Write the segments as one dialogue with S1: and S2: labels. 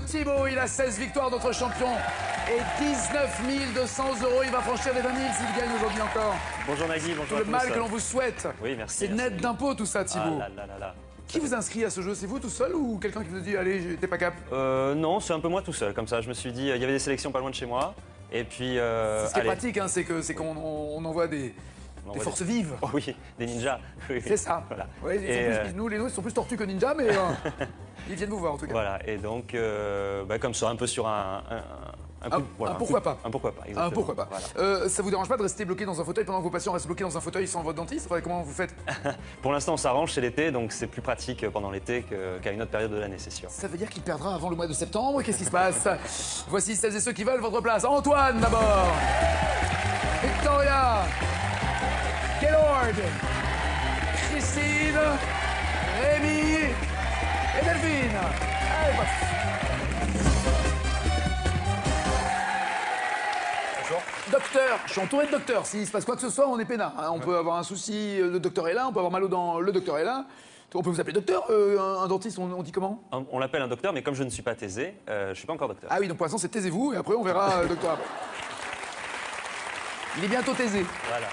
S1: Thibaut, il a 16 victoires, notre champion. Et 19 200 €. Il va franchir les 20 000 s'il gagne aujourd'hui encore.
S2: Bonjour Nagui, bonjour
S1: Tout
S2: à
S1: le
S2: tous.
S1: mal que l'on vous souhaite.
S2: Oui, merci.
S1: C'est net d'impôts tout ça, Thibaut.
S2: Ah là là là là.
S1: Qui vous inscrit à ce jeu? C'est vous tout seul ou quelqu'un qui vous a dit allez, t'es pas cap?
S2: Non, c'est un peu moi tout seul. Comme ça, je me suis dit, il y avait des sélections pas loin de chez moi. Et puis.
S1: Ce qui est
S2: allez.
S1: pratique, hein, c'est qu'on envoie des forces vives.
S2: Oh oui, des ninjas. Oui,
S1: C'est ça.
S2: Voilà.
S1: Ouais, nous, les nôtres, ils sont plus tortues que ninja, mais ils viennent vous voir en tout cas.
S2: Voilà, et donc, comme ça, un peu sur un
S1: pourquoi pas.
S2: Un pourquoi pas, exactement.
S1: Un pourquoi pas.
S2: Voilà.
S1: Ça vous dérange pas de rester bloqué dans un fauteuil pendant que vos patients restent bloqués dans un fauteuil sans votre dentiste? Enfin, comment vous faites?
S2: Pour l'instant, on s'arrange, c'est l'été, donc c'est plus pratique pendant l'été qu'à une autre période de l'année, c'est sûr.
S1: Ça veut dire qu'il perdra avant le mois de septembre? Qu'est-ce qui se passe? Voici celles et ceux qui veulent votre place. Antoine d'abord. Victoria. Gaylord. Christine. Rémi. Et Delphine. Allez, passe. Docteur, je suis entouré de docteurs. S'il se passe quoi que ce soit, on est peinard. Hein. On peut avoir un souci, le docteur est là. On peut avoir mal aux dents, le docteur est là. On peut vous appeler docteur. Un dentiste, on dit comment?
S2: On l'appelle un docteur, mais comme je ne suis pas taisé, je ne suis pas encore docteur.
S1: Ah oui, donc pour l'instant, c'est taisez-vous et après, on verra docteur après. Il est bientôt taisé.
S2: Voilà.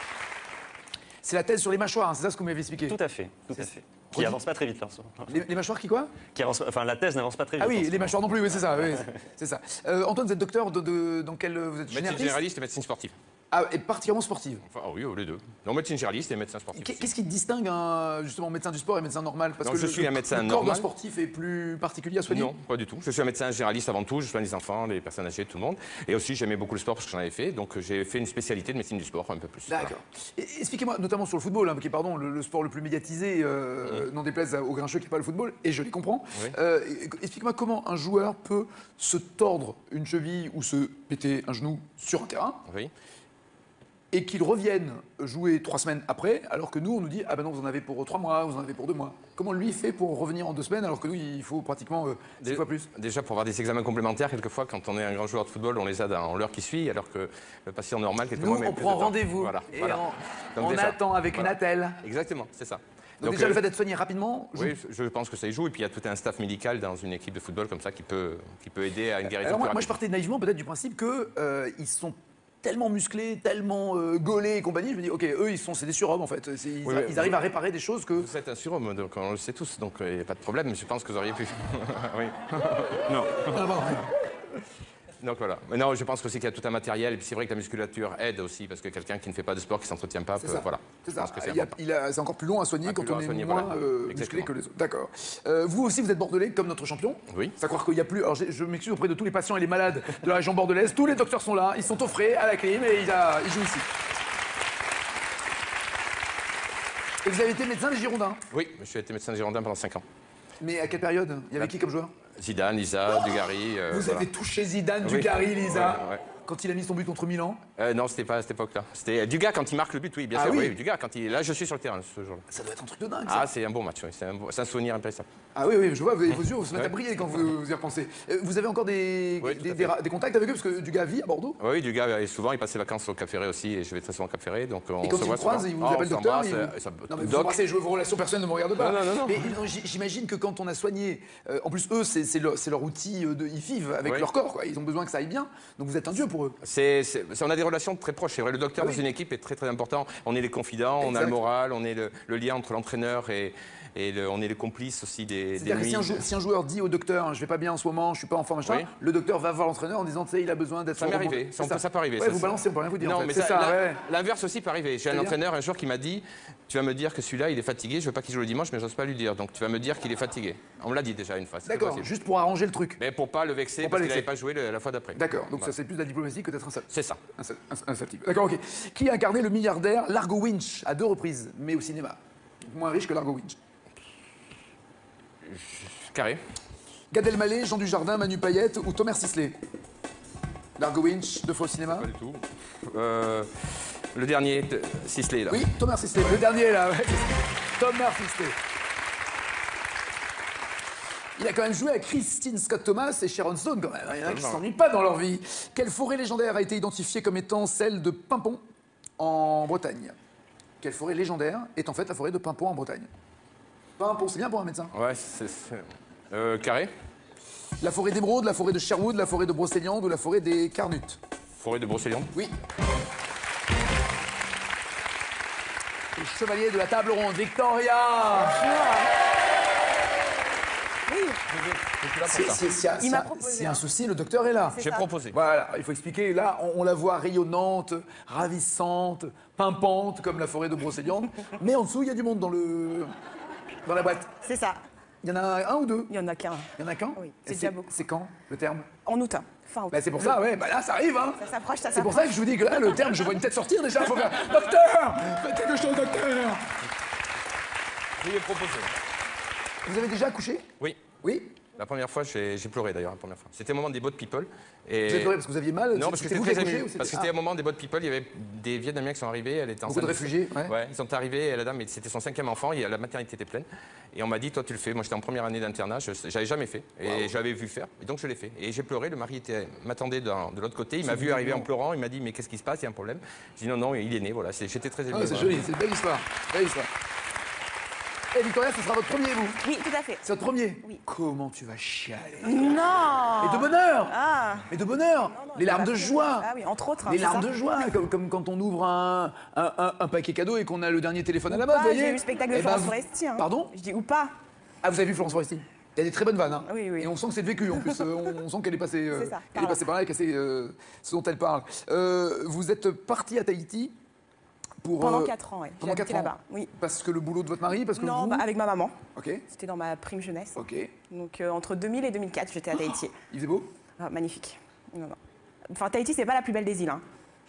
S1: C'est la thèse sur les mâchoires, hein, c'est ça ce que vous m'avez expliqué?
S2: Tout à fait, tout à fait. Qui avance pas très vite là en ce moment.
S1: Les mâchoires qui quoi?
S2: Enfin, la thèse n'avance pas très vite.
S1: Ah oui,
S2: en ce
S1: les
S2: moment.
S1: mâchoires non plus, oui, c'est ça. Oui, c'est ça. Antoine, vous êtes docteur dans quel... Vous êtes
S3: Médecine généraliste et médecine sportive.
S1: Ah, et particulièrement sportive.
S3: Enfin, oui, les deux. Non, médecine généraliste et médecin sportif.
S1: Qu'est-ce qui distingue justement médecin du sport et médecin normal? Parce
S3: Non,
S1: que
S3: je suis un médecin
S1: le corps d'un
S3: normal.
S1: sportif est plus particulier à soigner?
S3: Non, pas du tout. Je suis un médecin généraliste avant tout. Je soigne les enfants, les personnes âgées, tout le monde. Et aussi, j'aimais beaucoup le sport parce que j'en avais fait. Donc, j'ai fait une spécialité de médecine du sport, un peu plus.
S1: D'accord. Expliquez-moi, notamment sur le football, hein, qui est pardon, le sport le plus médiatisé, n'en déplaise aux grincheux qui n'est pas le football, et je les comprends.
S3: Oui.
S1: Expliquez-moi comment un joueur peut se tordre une cheville ou se péter un genou sur un terrain,
S3: Oui.
S1: et qu'il revienne jouer 3 semaines après, alors que nous, on nous dit « Ah ben non, vous en avez pour 3 mois, vous en avez pour 2 mois ». Comment lui fait pour revenir en 2 semaines, alors que nous, il faut pratiquement 6 fois plus?
S3: Déjà, pour avoir des examens complémentaires, quelquefois, quand on est un grand joueur de football, on les a dans l'heure qui suit, alors que le patient normal, quelques
S1: Nous,
S3: mois, met
S1: on
S3: plus
S1: prend
S3: de temps.
S1: rendez-vous,
S3: Voilà.
S1: et
S3: voilà. Donc
S1: on
S3: déjà,
S1: attend avec
S3: voilà.
S1: une attelle.
S3: Exactement, c'est ça.
S1: Donc déjà, le fait d'être soigné rapidement joue.
S3: Oui, je pense que ça y joue. Et puis il y a tout un staff médical dans une équipe de football comme ça qui peut aider à une guérison
S1: Alors
S3: plus
S1: moi, je
S3: rapide.
S1: partais naïvement peut-être du principe que ils sont tellement musclés, tellement gaulés et compagnie. Je me dis, ok, eux, c'est des surhommes en fait. Ils arrivent à réparer des choses que...
S3: Vous êtes un surhomme, donc on le sait tous, donc il n'y a pas de problème. Mais je pense que vous auriez pu. Oui. Non.
S1: Ah, bon.
S3: Donc voilà. Mais non, je pense aussi qu'il y a tout un matériel. Et puis c'est vrai que la musculature aide aussi, parce que quelqu'un qui ne fait pas de sport, qui ne s'entretient pas, peut,
S1: ça.
S3: voilà.
S1: C'est
S3: Je
S1: ça.
S3: pense que c'est
S1: C'est
S3: important.
S1: encore plus long à soigner quand on est moins musclé
S3: Exactement.
S1: que les autres. D'accord. Vous aussi, vous êtes bordelais comme notre champion.
S3: Oui.
S1: Ça croire qu'il n'y a plus... Alors je m'excuse auprès de tous les patients et les malades de la région bordelaise. Tous les docteurs sont là, ils sont au frais, à la clim et ils jouent ici. Et vous avez été médecin des Girondins.
S3: Oui, je suis été médecin de Girondin pendant 5 ans.
S1: Mais à quelle période? Il y avait qui comme joueur?
S3: Zidane, Lisa, Dugarry.
S1: Vous
S3: voilà.
S1: avez touché Zidane,
S3: Oui.
S1: Dugarry, Lisa.
S3: Ouais.
S1: Quand il a mis son but contre Milan.
S3: Non, c'était pas à cette époque-là. C'était Dugas quand il marque le but, oui, bien
S1: Ah
S3: sûr.
S1: oui.
S3: Oui, Dugas quand il. Là, je suis sur le terrain ce jour-là.
S1: Ça doit être un truc de dingue, ça.
S3: Ah, c'est un bon match, oui. C'est un souvenir impérissable.
S1: Ah oui, je vois, vos yeux se mettent à briller quand vous y repensez. Vous avez encore des contacts avec eux, parce que Dugas vit à Bordeaux.
S3: Oui, Dugas, et souvent, il passe ses vacances au Cap Ferré aussi, et je vais très souvent au Cap Ferré. Donc on
S1: Et quand
S3: se
S1: ils
S3: voit
S1: vous croisent,
S3: souvent.
S1: ils vous
S3: Ah,
S1: appellent
S3: on
S1: docteur.
S3: s'embrasse,
S1: Non, mais vous
S3: Doc.
S1: embrassez, vos relations personnelles ne me regardent pas.
S3: Non.
S1: Mais j'imagine que quand on a soigné, en plus, eux, c'est leur outil, ils vivent avec
S3: Oui.
S1: leur corps, quoi. Ils ont besoin que ça aille bien. Donc vous êtes un dieu pour eux.
S3: On a des relations très proches. C'est vrai, le docteur
S1: Ah oui.
S3: dans une équipe est très très important. On est les confidents, on a
S1: Exact.
S3: le moral, on est le lien entre l'entraîneur on est les complices aussi des
S1: C'est-à-dire que
S3: nuits.
S1: si un joueur dit au docteur, je vais pas bien en ce moment, je suis pas en forme, machin,
S3: Oui.
S1: le docteur va voir l'entraîneur en disant, tu sais, il a besoin d'être...
S3: Ça m'est arrivé, ça peut arriver.
S1: Ouais,
S3: ça,
S1: vous
S3: ça.
S1: balancez, on peut rien vous dire.
S3: Non,
S1: en fait.
S3: mais
S1: C'est ça, ouais.
S3: l'inverse aussi peut arriver. J'ai un
S1: C'est-à-dire
S3: entraîneur un jour qui m'a dit, tu vas me dire que celui-là, il est fatigué, je veux pas qu'il joue le dimanche, mais j'ose pas lui dire. Donc tu vas me dire qu'il est fatigué. On me l'a dit déjà une fois. c'était
S1: D'accord,
S3: possible.
S1: juste pour arranger le truc.
S3: Mais pour pas le vexer,
S1: Pour pas
S3: parce qu'il
S1: le
S3: n'avait
S1: vexer.
S3: pas joué la fois d'après.
S1: D'accord, donc
S3: Voilà.
S1: ça c'est plus de la diplomatie que d'être un sale.
S3: C'est ça.
S1: Un sale type. D'accord, ok. Qui a incarné le milliardaire Largo Winch à 2 reprises, mais au cinéma? Moins riche que Largo Winch.
S3: Carré.
S1: Gad Elmaleh, Jean Dujardin, Manu Payette ou Thomas Sisley? Largo Winch, 2 fois au cinéma?
S3: Pas du tout. Le dernier, Sisley, là.
S1: Oui, Thomas Sisley, le dernier là. Ouais. Thomas Sisley. Il a quand même joué avec Christine Scott Thomas et Sharon Stone quand même. Il y en a qui ne s'ennuient pas dans leur vie. Quelle forêt légendaire a été identifiée comme étant celle de Pimpon en Bretagne? Quelle forêt légendaire est en fait la forêt de Pimpon en Bretagne? Pimpon, c'est bien pour un médecin.
S3: Ouais, Carré.
S1: La forêt d'émeraude, la forêt de Sherwood, la forêt de Brocéliande ou la forêt des Carnutes?
S3: Forêt de Brocéliande.
S1: Oui. Les chevaliers de la table ronde, Victoria.
S4: Il m'a proposé,
S1: S'il y a un souci, le docteur est là.
S3: J'ai proposé.
S1: Voilà, il faut expliquer. Là, on la voit rayonnante, ravissante, pimpante, comme la forêt de Brocéliande. Mais en dessous, il y a du monde dans la boîte.
S4: C'est ça.
S1: Il y en a un ou deux?
S4: Il y en a qu'un.
S1: Il y en a qu'un?
S4: Oui,
S1: Et
S4: c'est déjà beaucoup.
S1: C'est quand, le terme?
S4: En août. Fin août.
S1: Bah, c'est pour ça, ouais. Bah, là, ça arrive, hein.
S4: Ça s'approche, ça
S1: C'est pour
S4: s'approche.
S1: ça que je vous dis que là, le terme, je vois une tête sortir déjà. Il faut faire docteur, faites quelque chose, docteur.
S3: Je lui ai proposé.
S1: Vous avez déjà accouché?
S3: Oui.
S1: Oui.
S3: La première fois, j'ai pleuré d'ailleurs, la première fois. C'était au moment des Boat People. Et...
S1: Vous avez pleuré parce que vous aviez mal?
S3: Non, parce que
S1: C'était
S3: c'était
S1: vous
S3: très
S1: qui accouchez
S3: ému.
S1: ou
S3: Parce que c'était au moment des Boat People, il y avait des Vietnamiens qui sont arrivés, elle était
S1: Beaucoup de
S3: enceinte.
S1: réfugiés, ouais.
S3: Ouais, ils sont arrivés, et la dame, c'était son 5e enfant, et la maternité était pleine. Et on m'a dit, toi tu le fais. Moi j'étais en première année d'internat, j'avais jamais fait. Et j'avais vu faire, et donc je l'ai fait. Et j'ai pleuré, le mari m'attendait de l'autre côté, il m'a vu arriver en pleurant, il m'a dit, mais qu'est-ce qui se passe, il y a un problème. J'ai dit, non, non, il est né, voilà, j'étais très ému.
S1: Ah, c'est joli, c'est une belle histoire. Belle histoire. Et Victoria, ce sera votre premier, vous?
S4: Oui, tout à fait.
S1: C'est votre premier?
S4: Oui.
S1: Comment tu vas chialer?
S4: Non.
S1: Et de bonheur!
S4: Ah.
S1: Mais de bonheur!
S4: Non,
S1: Les larmes de joie!
S4: Ah oui, entre autres.
S1: Les
S4: c'est
S1: larmes
S4: ça.
S1: de joie, comme quand on ouvre un paquet cadeau et qu'on a le dernier téléphone à la mode,
S4: Ou
S1: vous
S4: pas,
S1: voyez?
S4: j'ai vu le spectacle de
S1: Eh ben,
S4: Florence Foresti. Hein.
S1: Pardon?
S4: Je dis ou pas.
S1: Ah, vous avez vu Florence Foresti? Il y a des très bonnes vannes, hein.
S4: Oui, oui.
S1: Et on sent que c'est de vécu, en plus. On sent qu'elle est passée,
S4: C'est ça,
S1: qu'elle est passée par là et qu'elle sait ce dont elle parle. Vous êtes parti à Tahiti pour...
S4: Pendant 4 ans, oui. J'ai
S1: Pendant
S4: habité
S1: 4 ans.
S4: là-bas. Oui.
S1: Parce que le boulot de votre mari? Parce que
S4: Non,
S1: vous...
S4: bah, avec ma maman.
S1: Ok,
S4: C'était dans ma prime jeunesse.
S1: ok.
S4: Donc entre 2000 et 2004, j'étais à Tahiti.
S1: Il faisait beau?
S4: Ah, magnifique. Non, non. Enfin, Tahiti, c'est pas la plus belle des îles. Hein.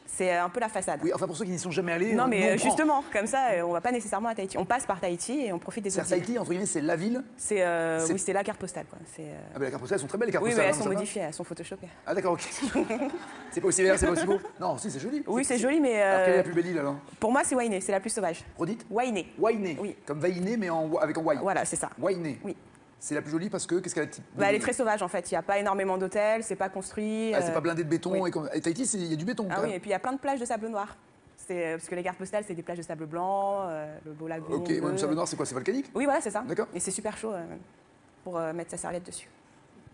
S4: C'est un peu la façade.
S1: Oui, enfin pour ceux qui n'y sont jamais allés...
S4: Non,
S1: nous,
S4: mais
S1: on prend.
S4: justement, comme ça, on va pas nécessairement à Tahiti. On passe par Tahiti et on profite des autres
S1: C'est-à-dire
S4: îles.
S1: Tahiti, entre guillemets, c'est la ville?
S4: C'est oui, c'est la carte postale, quoi. C'est,
S1: Ah ben les cartes postales, elles sont très belles, les cartes
S4: Oui, mais
S1: postales.
S4: elles
S1: hein,
S4: sont
S1: ça va?
S4: modifiées, elles sont photoshopées.
S1: Ah d'accord, ok. C'est pas aussi vert, c'est pas aussi beau? Non, si, c'est joli.
S4: Oui, c'est joli, mais
S1: Alors, quelle est la plus belle île, alors?
S4: pour moi, c'est Wainé, c'est la plus sauvage.
S1: Redites?
S4: Wainé.
S1: Wainé.
S4: Oui.
S1: Comme Vainé, mais avec un Y.
S4: Voilà, c'est ça.
S1: Wainé.
S4: Oui.
S1: C'est la plus jolie parce que, qu'est-ce qu'elle a de...
S4: Bah, elle est très sauvage, en fait. Il n'y a pas énormément d'hôtels, c'est pas construit.
S1: Ah, c'est pas blindé de béton.
S4: oui.
S1: Et Tahiti, il y a du béton.
S4: Ah
S1: quand
S4: oui,
S1: même.
S4: et puis il y a plein de plages de sable noir. C'est parce que les cartes postales, c'est des plages de sable blanc, le beau lagon.
S1: Ok, ouais,
S4: bleu.
S1: le sable noir, c'est quoi? C'est volcanique?
S4: Oui, voilà, c'est ça.
S1: D'accord.
S4: Et c'est super chaud pour mettre sa serviette dessus.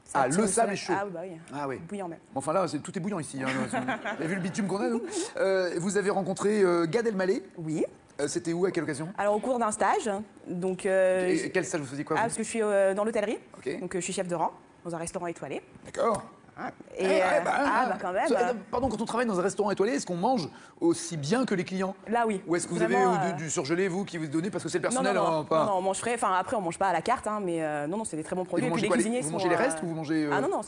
S4: Ça
S1: Ah,
S4: attire
S1: le sable est
S4: soleil.
S1: chaud.
S4: Ah oui, bah oui.
S1: Ah oui.
S4: Bouillant même.
S1: Bon, enfin là, tout est bouillant ici. Hein. Vous avez vu le bitume qu'on a, nous? Vous avez rencontré Gad Elmaleh.
S4: Oui.
S1: C'était où, à quelle occasion?
S4: Alors au cours d'un stage, donc.
S1: Et quel stage vous faisiez quoi?
S4: Ah,
S1: vous
S4: parce que je suis dans l'hôtellerie.
S1: Ok.
S4: Donc je suis chef de rang dans un restaurant étoilé.
S1: D'accord.
S4: Et quand même.
S1: Pardon, quand on travaille dans un restaurant étoilé, est-ce qu'on mange aussi bien que les clients?
S4: Là, oui.
S1: Ou est-ce que vous
S4: Vraiment,
S1: avez du surgelé, vous, qui vous donnez parce que c'est le personnel?
S4: non,
S1: hein, pas...
S4: non, on mange frais. Enfin, après, on mange pas à la carte, hein, mais non, c'est des très bons
S1: Et
S4: produits.
S1: vous
S4: Et puis
S1: mangez
S4: les
S1: quoi,
S4: cuisiniers
S1: vous
S4: sont,
S1: mangez les restes ou vous mangez...
S4: Ah non, non,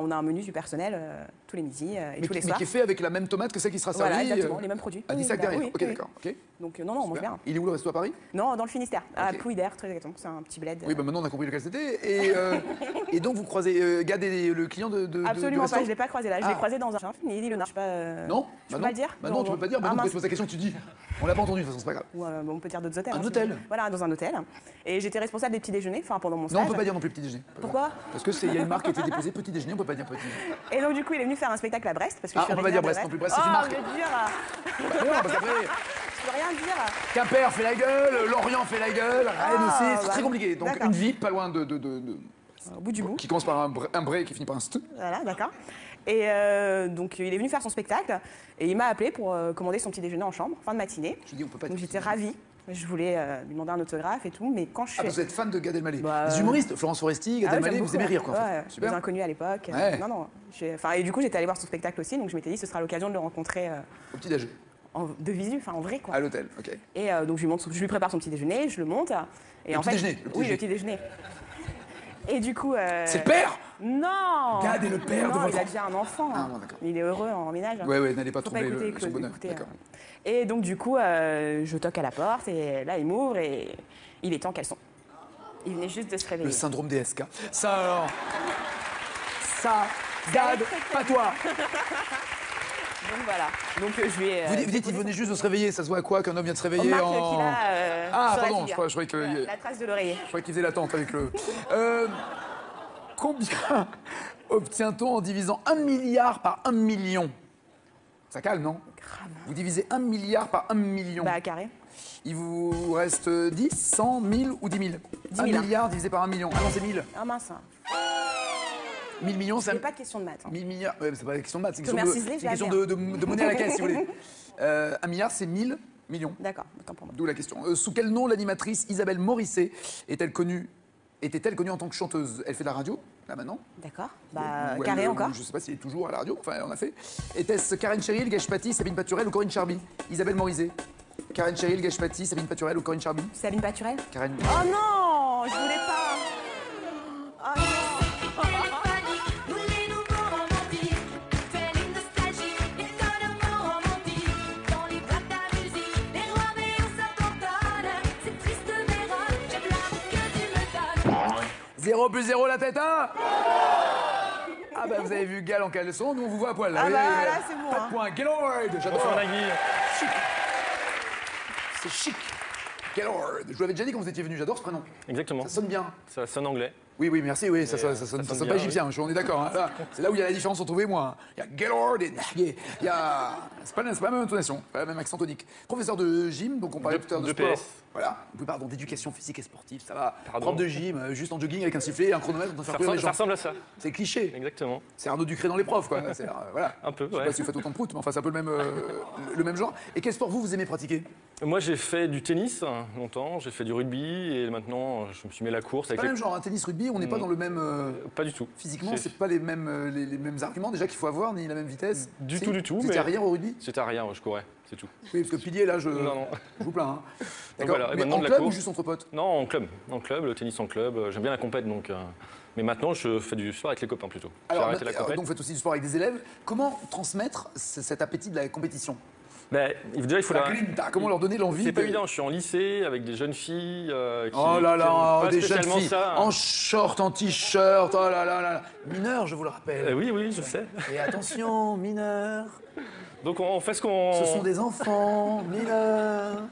S4: on a un menu du personnel tous les midis et tous les
S1: mais
S4: soirs.
S1: qui est fait avec la même tomate que celle qui sera servie?
S4: Voilà, exactement, les mêmes produits.
S1: À
S4: Oui,
S1: 10 sacs
S4: bah,
S1: derrière.
S4: oui,
S1: Ok,
S4: oui.
S1: d'accord. Ok.
S4: Donc non, non, on mange
S1: Super.
S4: bien.
S1: Il est où le resto à Paris?
S4: Non, dans le Finistère, à
S1: Ok.
S4: Plouidère, très exactement. C'est un petit bled.
S1: Oui, bah maintenant on a compris lequel c'était. Et donc vous croisez Gad et le client de
S4: Absolument
S1: resto?
S4: pas, je l'ai pas croisé là. Je l'ai
S1: Ah.
S4: croisé dans un. Il dit le nom. Je sais pas.
S1: Non?
S4: Je
S1: Bah
S4: peux
S1: non.
S4: pas le dire?
S1: Bah non, tu peux pas dire. Bah
S4: Ah,
S1: non,
S4: mince.
S1: tu poses la question, tu dis. On l'a pas entendu de toute façon, c'est pas grave.
S4: Ou, on peut dire d'autres hôtels.
S1: Un
S4: hein,
S1: hôtel.
S4: Voilà, dans un hôtel. Et j'étais responsable des petits déjeuners, enfin pendant mon
S1: Non,
S4: stage.
S1: on peut pas dire non plus petit déjeuner.
S4: Pourquoi?
S1: Parce que il y a une marque qui a été déposée petit déjeuner, on peut pas dire petit déjeuner.
S4: Et donc du coup, il est venu faire un spectacle à Brest parce que
S1: Ah,
S4: je suis
S1: on peut pas dire
S4: originaire
S1: Brest
S4: de
S1: non plus, Brest, c'est une marque.
S4: Oh, mais dur.
S1: Bah non, parce qu'après,
S4: Je peux rien dire.
S1: Quimper fait la gueule, Lorient fait la gueule, Rennes aussi, c'est
S4: bah,
S1: très compliqué. Donc
S4: d'accord.
S1: une ville pas loin
S4: Au bout du bout.
S1: qui commence par un bré et qui finit par un st.
S4: Voilà, d'accord. Et donc il est venu faire son spectacle et il m'a appelé pour commander son petit déjeuner en chambre, fin de matinée.
S1: Je dis on peut pas dire.
S4: Donc j'étais ravie. Je voulais lui demander un autographe et tout, mais quand je
S1: Ah,
S4: suis.
S1: parce que vous êtes fan de Gad Elmaleh.
S4: Bah,
S1: Les humoristes, Florence Foresti, Gad
S4: Ah ouais,
S1: Elmaleh,
S4: j'aime
S1: vous aimez
S4: beaucoup,
S1: rire quoi. En
S4: ouais,
S1: fait.
S4: Des
S1: Super.
S4: inconnus à l'époque.
S1: Ouais.
S4: Non, non. Et du coup, j'étais allée voir son spectacle aussi, donc je m'étais dit ce sera l'occasion de le rencontrer
S1: Au petit déj.
S4: de visu, enfin en vrai quoi.
S1: À l'hôtel, ok.
S4: Et donc je lui prépare son petit déjeuner, je le monte. Et
S1: Le
S4: en
S1: petit
S4: fait,
S1: déjeuner, le petit
S4: oui,
S1: déjeuner.
S4: le petit déjeuner. Et du coup.
S1: C'est le père?
S4: Non.
S1: Gad est le père de
S4: Non,
S1: votre
S4: il a
S1: enfant.
S4: déjà un enfant.
S1: Ah, bon, d'accord.
S4: Il est heureux en ménage.
S1: Ouais, ouais, n'allez pas
S4: Faut pas
S1: troubler
S4: écouter,
S1: son
S4: Claude,
S1: bonheur.
S4: écoutez,
S1: D'accord.
S4: Et donc du coup, je toque à la porte et là il m'ouvre et il est en caleçon. Il venait juste de se réveiller.
S1: Le syndrome des SK. Ça alors. Ça, Gad, pas toi.
S4: Donc voilà. Donc je lui ai.
S1: Vous dites, il venait juste de se réveiller. Ça se voit à quoi qu'un homme vient de se
S4: On
S1: réveiller
S4: marque
S1: en...
S4: qu'il a.
S1: Ah,
S4: sur la
S1: pardon,
S4: figure.
S1: je croyais que...
S4: Voilà, la trace de l'oreiller.
S1: Je croyais qu'il faisait l'attente avec le... Combien obtient-on en divisant 1 milliard par 1 million? Ça calme, non?
S4: Grave.
S1: Vous divisez 1 milliard par 1 million.
S4: Bah carré.
S1: Il vous reste 10, 100, 1000 ou 10 000?
S4: 10 000.
S1: 1 milliard divisé par 1 million. Ah non, c'est 1000.
S4: Ah mince.
S1: 1000 millions,
S4: Il n'y a pas de question de maths. Hein.
S1: 1000 milliards. Ouais, c'est pas une question de maths, c'est une
S4: Thomas
S1: question,
S4: Sisley,
S1: c'est une question
S4: je vais
S1: de monnaie à la caisse, si vous voulez. 1 milliard, c'est 1000 millions.
S4: D'accord, autant pour moi.
S1: D'où la question. Sous quel nom l'animatrice Isabelle Morisset était-elle connue en tant que chanteuse? Elle fait de la radio, là maintenant.
S4: D'accord. Bah,
S1: Ou
S4: carré
S1: elle,
S4: encore.
S1: je sais pas si elle est toujours à la radio, enfin elle en a fait. Était-ce Karen Cheryl, Gage Paty, Sabine Paturel ou Corinne Charby? Isabelle Morisset. Karen Cheryl, Gage Paty, Sabine Paturel ou Corinne Charby?
S4: Sabine Paturel.
S1: Karen.
S4: Oh non, je voulais pas. Oh non.
S1: Zéro plus 0 la tête 1. Ah bah vous avez vu Gal en caleçon, nous on vous voit à poil.
S4: Ah
S1: Oui,
S4: bah
S1: oui, oui.
S4: là, c'est bon,
S1: Pas
S4: hein.
S1: de point. Gaylord, j'adore.
S2: Bonsoir Nagui.
S1: Chic. C'est chic. Gaylord. Je vous l'avais déjà dit quand vous étiez venu, j'adore ce prénom.
S2: Exactement.
S1: Ça sonne bien.
S2: Ça sonne anglais.
S1: Oui, oui, merci, oui, ça sonne
S2: sonne
S1: pas
S2: bien,
S1: égyptien, on est d'accord. Hein. Là, c'est là où il y a la différence entre vous et moi. Hein. Il y a Gaylord et Nagui. Il y a... C'est pas la même intonation, pas le même accent tonique. Professeur de gym, donc on parlait tout à l'heure de sport.
S2: PS.
S1: Voilà, on peut parler d'éducation physique et sportive, ça va.
S2: Pardon.
S1: Prof de gym, juste en jogging avec un sifflet et un chronomètre, on peut faire courir les
S2: Ça
S1: gens.
S2: ressemble à ça.
S1: C'est cliché.
S2: Exactement.
S1: C'est Arnaud Ducré dans les profs, quoi. Voilà.
S2: Un peu,
S1: Je sais
S2: ouais.
S1: pas si vous faites autant de proutes, mais enfin, c'est un peu le même genre. Et quel sport vous aimez pratiquer?
S2: Moi, j'ai fait du tennis longtemps, j'ai fait du rugby et maintenant, je me suis mis à la course
S1: C'est
S2: avec
S1: pas le même genre, un tennis, rugby, on n'est pas dans le même.
S2: Pas du tout.
S1: Physiquement, c'est pas les mêmes arguments déjà qu'il faut avoir, ni la même vitesse.
S2: Du
S1: Si.
S2: tout, du tout,
S1: Vous étiez
S2: mais-
S1: arrière au rugby?
S2: J'étais arrière, je courais, c'est tout.
S1: Oui, parce que pilier, là, je
S2: Non.
S1: je vous plains. Hein. D'accord.
S2: voilà, et
S1: Mais
S2: maintenant
S1: en
S2: de la
S1: club ou
S2: course.
S1: juste entre potes?
S2: Non, en club, le tennis en club. J'aime bien la compète, donc. Mais maintenant, je fais du sport avec les copains plutôt. J'ai
S1: Alors,
S2: arrêté la compète.
S1: donc vous faites aussi du sport avec des élèves. Comment transmettre cet appétit de la compétition?
S2: Ben, déjà, il faut
S1: La
S2: la.
S1: grinta, comment leur donner l'envie
S2: C'est pas
S1: de-
S2: évident, je suis en lycée avec des jeunes filles qui
S1: Oh là
S2: qui
S1: là,
S2: aiment pas
S1: des jeunes
S2: spécialement
S1: filles
S2: ça.
S1: en short, en t-shirt, oh là là là. Mineurs, je vous le rappelle.
S2: Oui, oui, je sais.
S1: Et attention, mineurs,
S2: Donc on fait ce qu'on.
S1: ce sont des enfants, mineurs.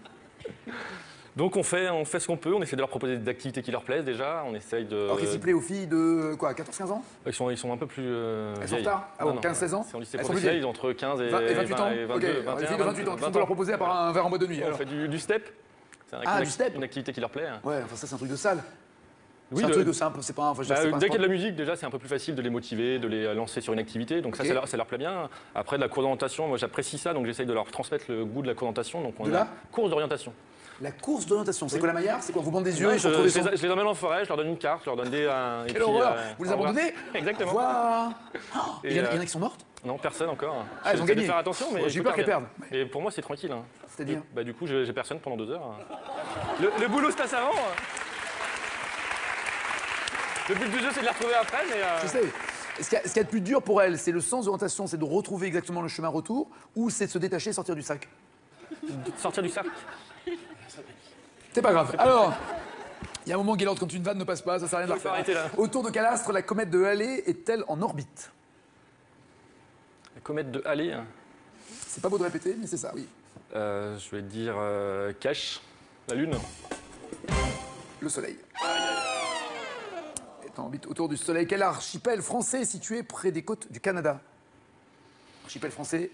S2: Donc on fait ce qu'on peut. On essaie de leur proposer des activités qui leur plaisent déjà. On essaye de.
S1: Alors qu'est-ce qui plaît aux filles de quoi, 14-15 ans?
S2: Ils sont un peu plus.
S1: Elles sont en
S2: vieilles.
S1: retard? Ah
S2: Non,
S1: bon,
S2: non,
S1: 15-16 ans?
S2: C'est en lycée
S1: Elles sont plus
S2: professionnel,
S1: vieilles.
S2: ils ont entre 15 et
S1: 28 ans?
S2: 22,
S1: Ok, alors, les filles de 28 ans, qu'est-ce qu'on peut leur proposer à part un verre en boîte de nuit?
S2: On
S1: alors
S2: fait du step. C'est
S1: Ah, du step.
S2: une activité qui leur plaît.
S1: Ouais, enfin ça c'est un truc de salle.
S2: Oui,
S1: C'est un
S2: de-
S1: truc de simple, c'est pas un. Enfin, je veux dire, c'est pas un
S2: dès qu'il y a de
S1: sport.
S2: la musique, déjà, c'est un peu plus facile de les motiver, de les lancer sur une activité. Donc
S1: Ok.
S2: ça leur plaît bien. Après, de la course d'orientation, moi j'apprécie ça, donc j'essaye de leur transmettre le goût de la course d'orientation. Donc on
S1: De
S2: a
S1: la
S2: course d'orientation.
S1: La course d'orientation, c'est quoi la maillard? C'est quoi? Vous bandez des yeux
S2: Ouais,
S1: et
S2: je,
S1: vous retrouvez
S2: je
S1: son...
S2: les, je les emmène en forêt, je leur donne une carte, je leur donne des. Et
S1: Quelle
S2: puis,
S1: horreur! Vous les
S2: au revoir.
S1: abandonnez?
S2: Exactement.
S1: Waouh!
S2: Et,
S1: Il y en a qui sont mortes?
S2: Non, personne encore.
S1: Ah, ils ont
S2: J'essaie de
S1: gagné.
S2: faire attention, mais
S1: Ouais, j'ai eu
S2: écoute,
S1: peur qu'elles
S2: regarde.
S1: perdent.
S2: Et pour moi, c'est tranquille. Hein.
S1: C'est-à-dire?
S2: Bah, du coup, j'ai personne pendant 2 heures. Le boulot se passe avant. Le but du jeu, c'est de les retrouver après, mais.
S1: Je sais. Ce qu'il y a de plus dur pour elle, c'est le sens d'orientation, c'est de retrouver exactement le chemin retour, ou c'est de se détacher et sortir du sac?
S2: Sortir du sac.
S1: C'est pas grave. Alors, il y a un moment, Gaylord, quand une vanne ne passe pas, ça sert à rien de la
S2: Faut
S1: refaire.
S2: arrêter là.
S1: Autour de quel astre la comète de Halley est-elle en orbite?
S2: La comète de Halley.
S1: C'est pas beau de répéter, mais c'est ça, oui.
S2: Je vais dire Cache, la Lune.
S1: Le Soleil. Est en orbite autour du Soleil. Quel archipel français est situé près des côtes du Canada? Archipel français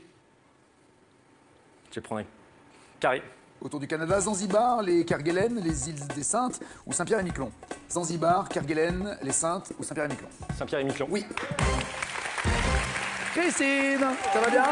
S2: Je vais prendre un carré.
S1: autour du Canada. Zanzibar, les Kerguelen, les îles des Saintes ou Saint-Pierre-et-Miquelon? Zanzibar, Kerguelen, les Saintes ou Saint-Pierre-et-Miquelon?
S2: Saint-Pierre-et-Miquelon.
S1: Oui. Christine, ça va bien?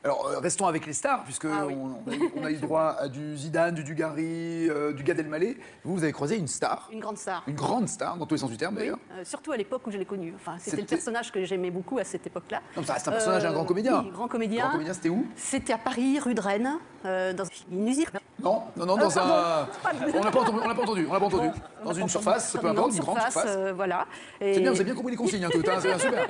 S1: Alors, restons avec les stars, puisque on a eu le droit à du Zidane, du Dugarry, du Gad Elmaleh. Vous avez croisé une star,
S5: Une grande star.
S1: une grande star, dans tous les sens du terme
S5: Oui,
S1: d'ailleurs.
S5: surtout à l'époque où je l'ai connu. Enfin, c'était le
S1: C'était-
S5: personnage que j'aimais beaucoup à cette époque-là.
S1: Non, ça reste un personnage, un grand comédien.
S5: Oui, grand comédien.
S1: Grand comédien, c'était où?
S5: C'était à Paris, rue de Rennes, dans une usine.
S1: Non, dans un. On n'a pas entendu, on n'a pas entendu. Dans une surface, peu importe, une grande surface.
S5: Voilà.
S1: C'est bien, vous avez bien compris les consignes, hein, tout, hein, c'est bien, super.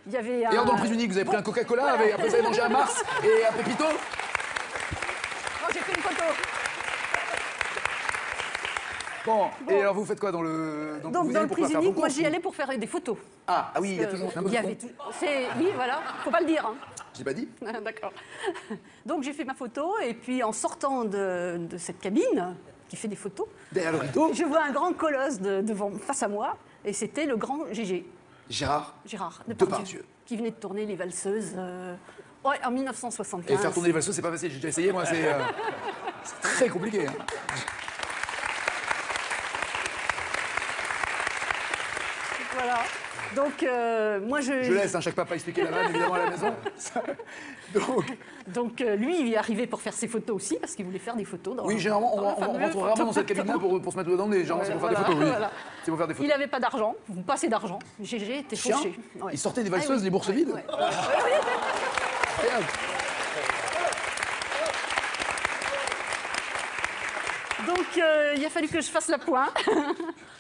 S5: Il y avait
S1: Et alors, dans le prix unique, vous avez pris un Coca-Cola, après vous avez mangé un Mars et un Pépito?
S5: Oh, j'ai fait une photo.
S1: Bon, et alors vous faites quoi dans le.
S5: Donc,
S1: vous y
S5: dans
S1: allez
S5: le
S1: pour
S5: prix
S1: quoi, faire
S5: unique,
S1: vos
S5: moi,
S1: courses,
S5: j'y
S1: ou-
S5: allais pour faire des photos.
S1: Ah oui, il y a toujours.
S5: Il y avait tout. Oui, voilà, faut pas le dire. Hein.
S1: J'ai pas dit.
S5: D'accord. Donc, j'ai fait ma photo, et puis en sortant de cette cabine, qui fait des photos,
S1: Derrière le rideau,
S5: je vois un grand colosse face à moi, et c'était le grand Gégé.
S1: Gérard.
S5: Gérard
S1: Depardieu.
S5: qui venait de tourner Les Valseuses ouais, en 1975.
S1: Et faire tourner les valseuses, c'est pas facile. J'ai déjà essayé, moi, c'est très compliqué. Hein.
S5: Donc, moi,
S1: Je laisse chaque papa expliquer la vanne, évidemment, à la maison.
S5: Donc, lui, il est arrivé pour faire ses photos aussi, parce qu'il voulait faire des photos.
S1: Oui, généralement, on rentre rarement dans cette cabine-là pour se mettre le doigt dans le nez. Généralement, c'est pour faire des photos, oui.
S5: Voilà.
S1: C'est pour faire des photos.
S5: Il n'avait pas d'argent, pas assez d'argent. GG était
S1: Chien
S5: fauché. Ouais.
S1: Il sortait des valseuses, les bourses vides.
S5: Ouais.
S1: Incroyable.
S5: Donc, il a fallu que je fasse la pointe,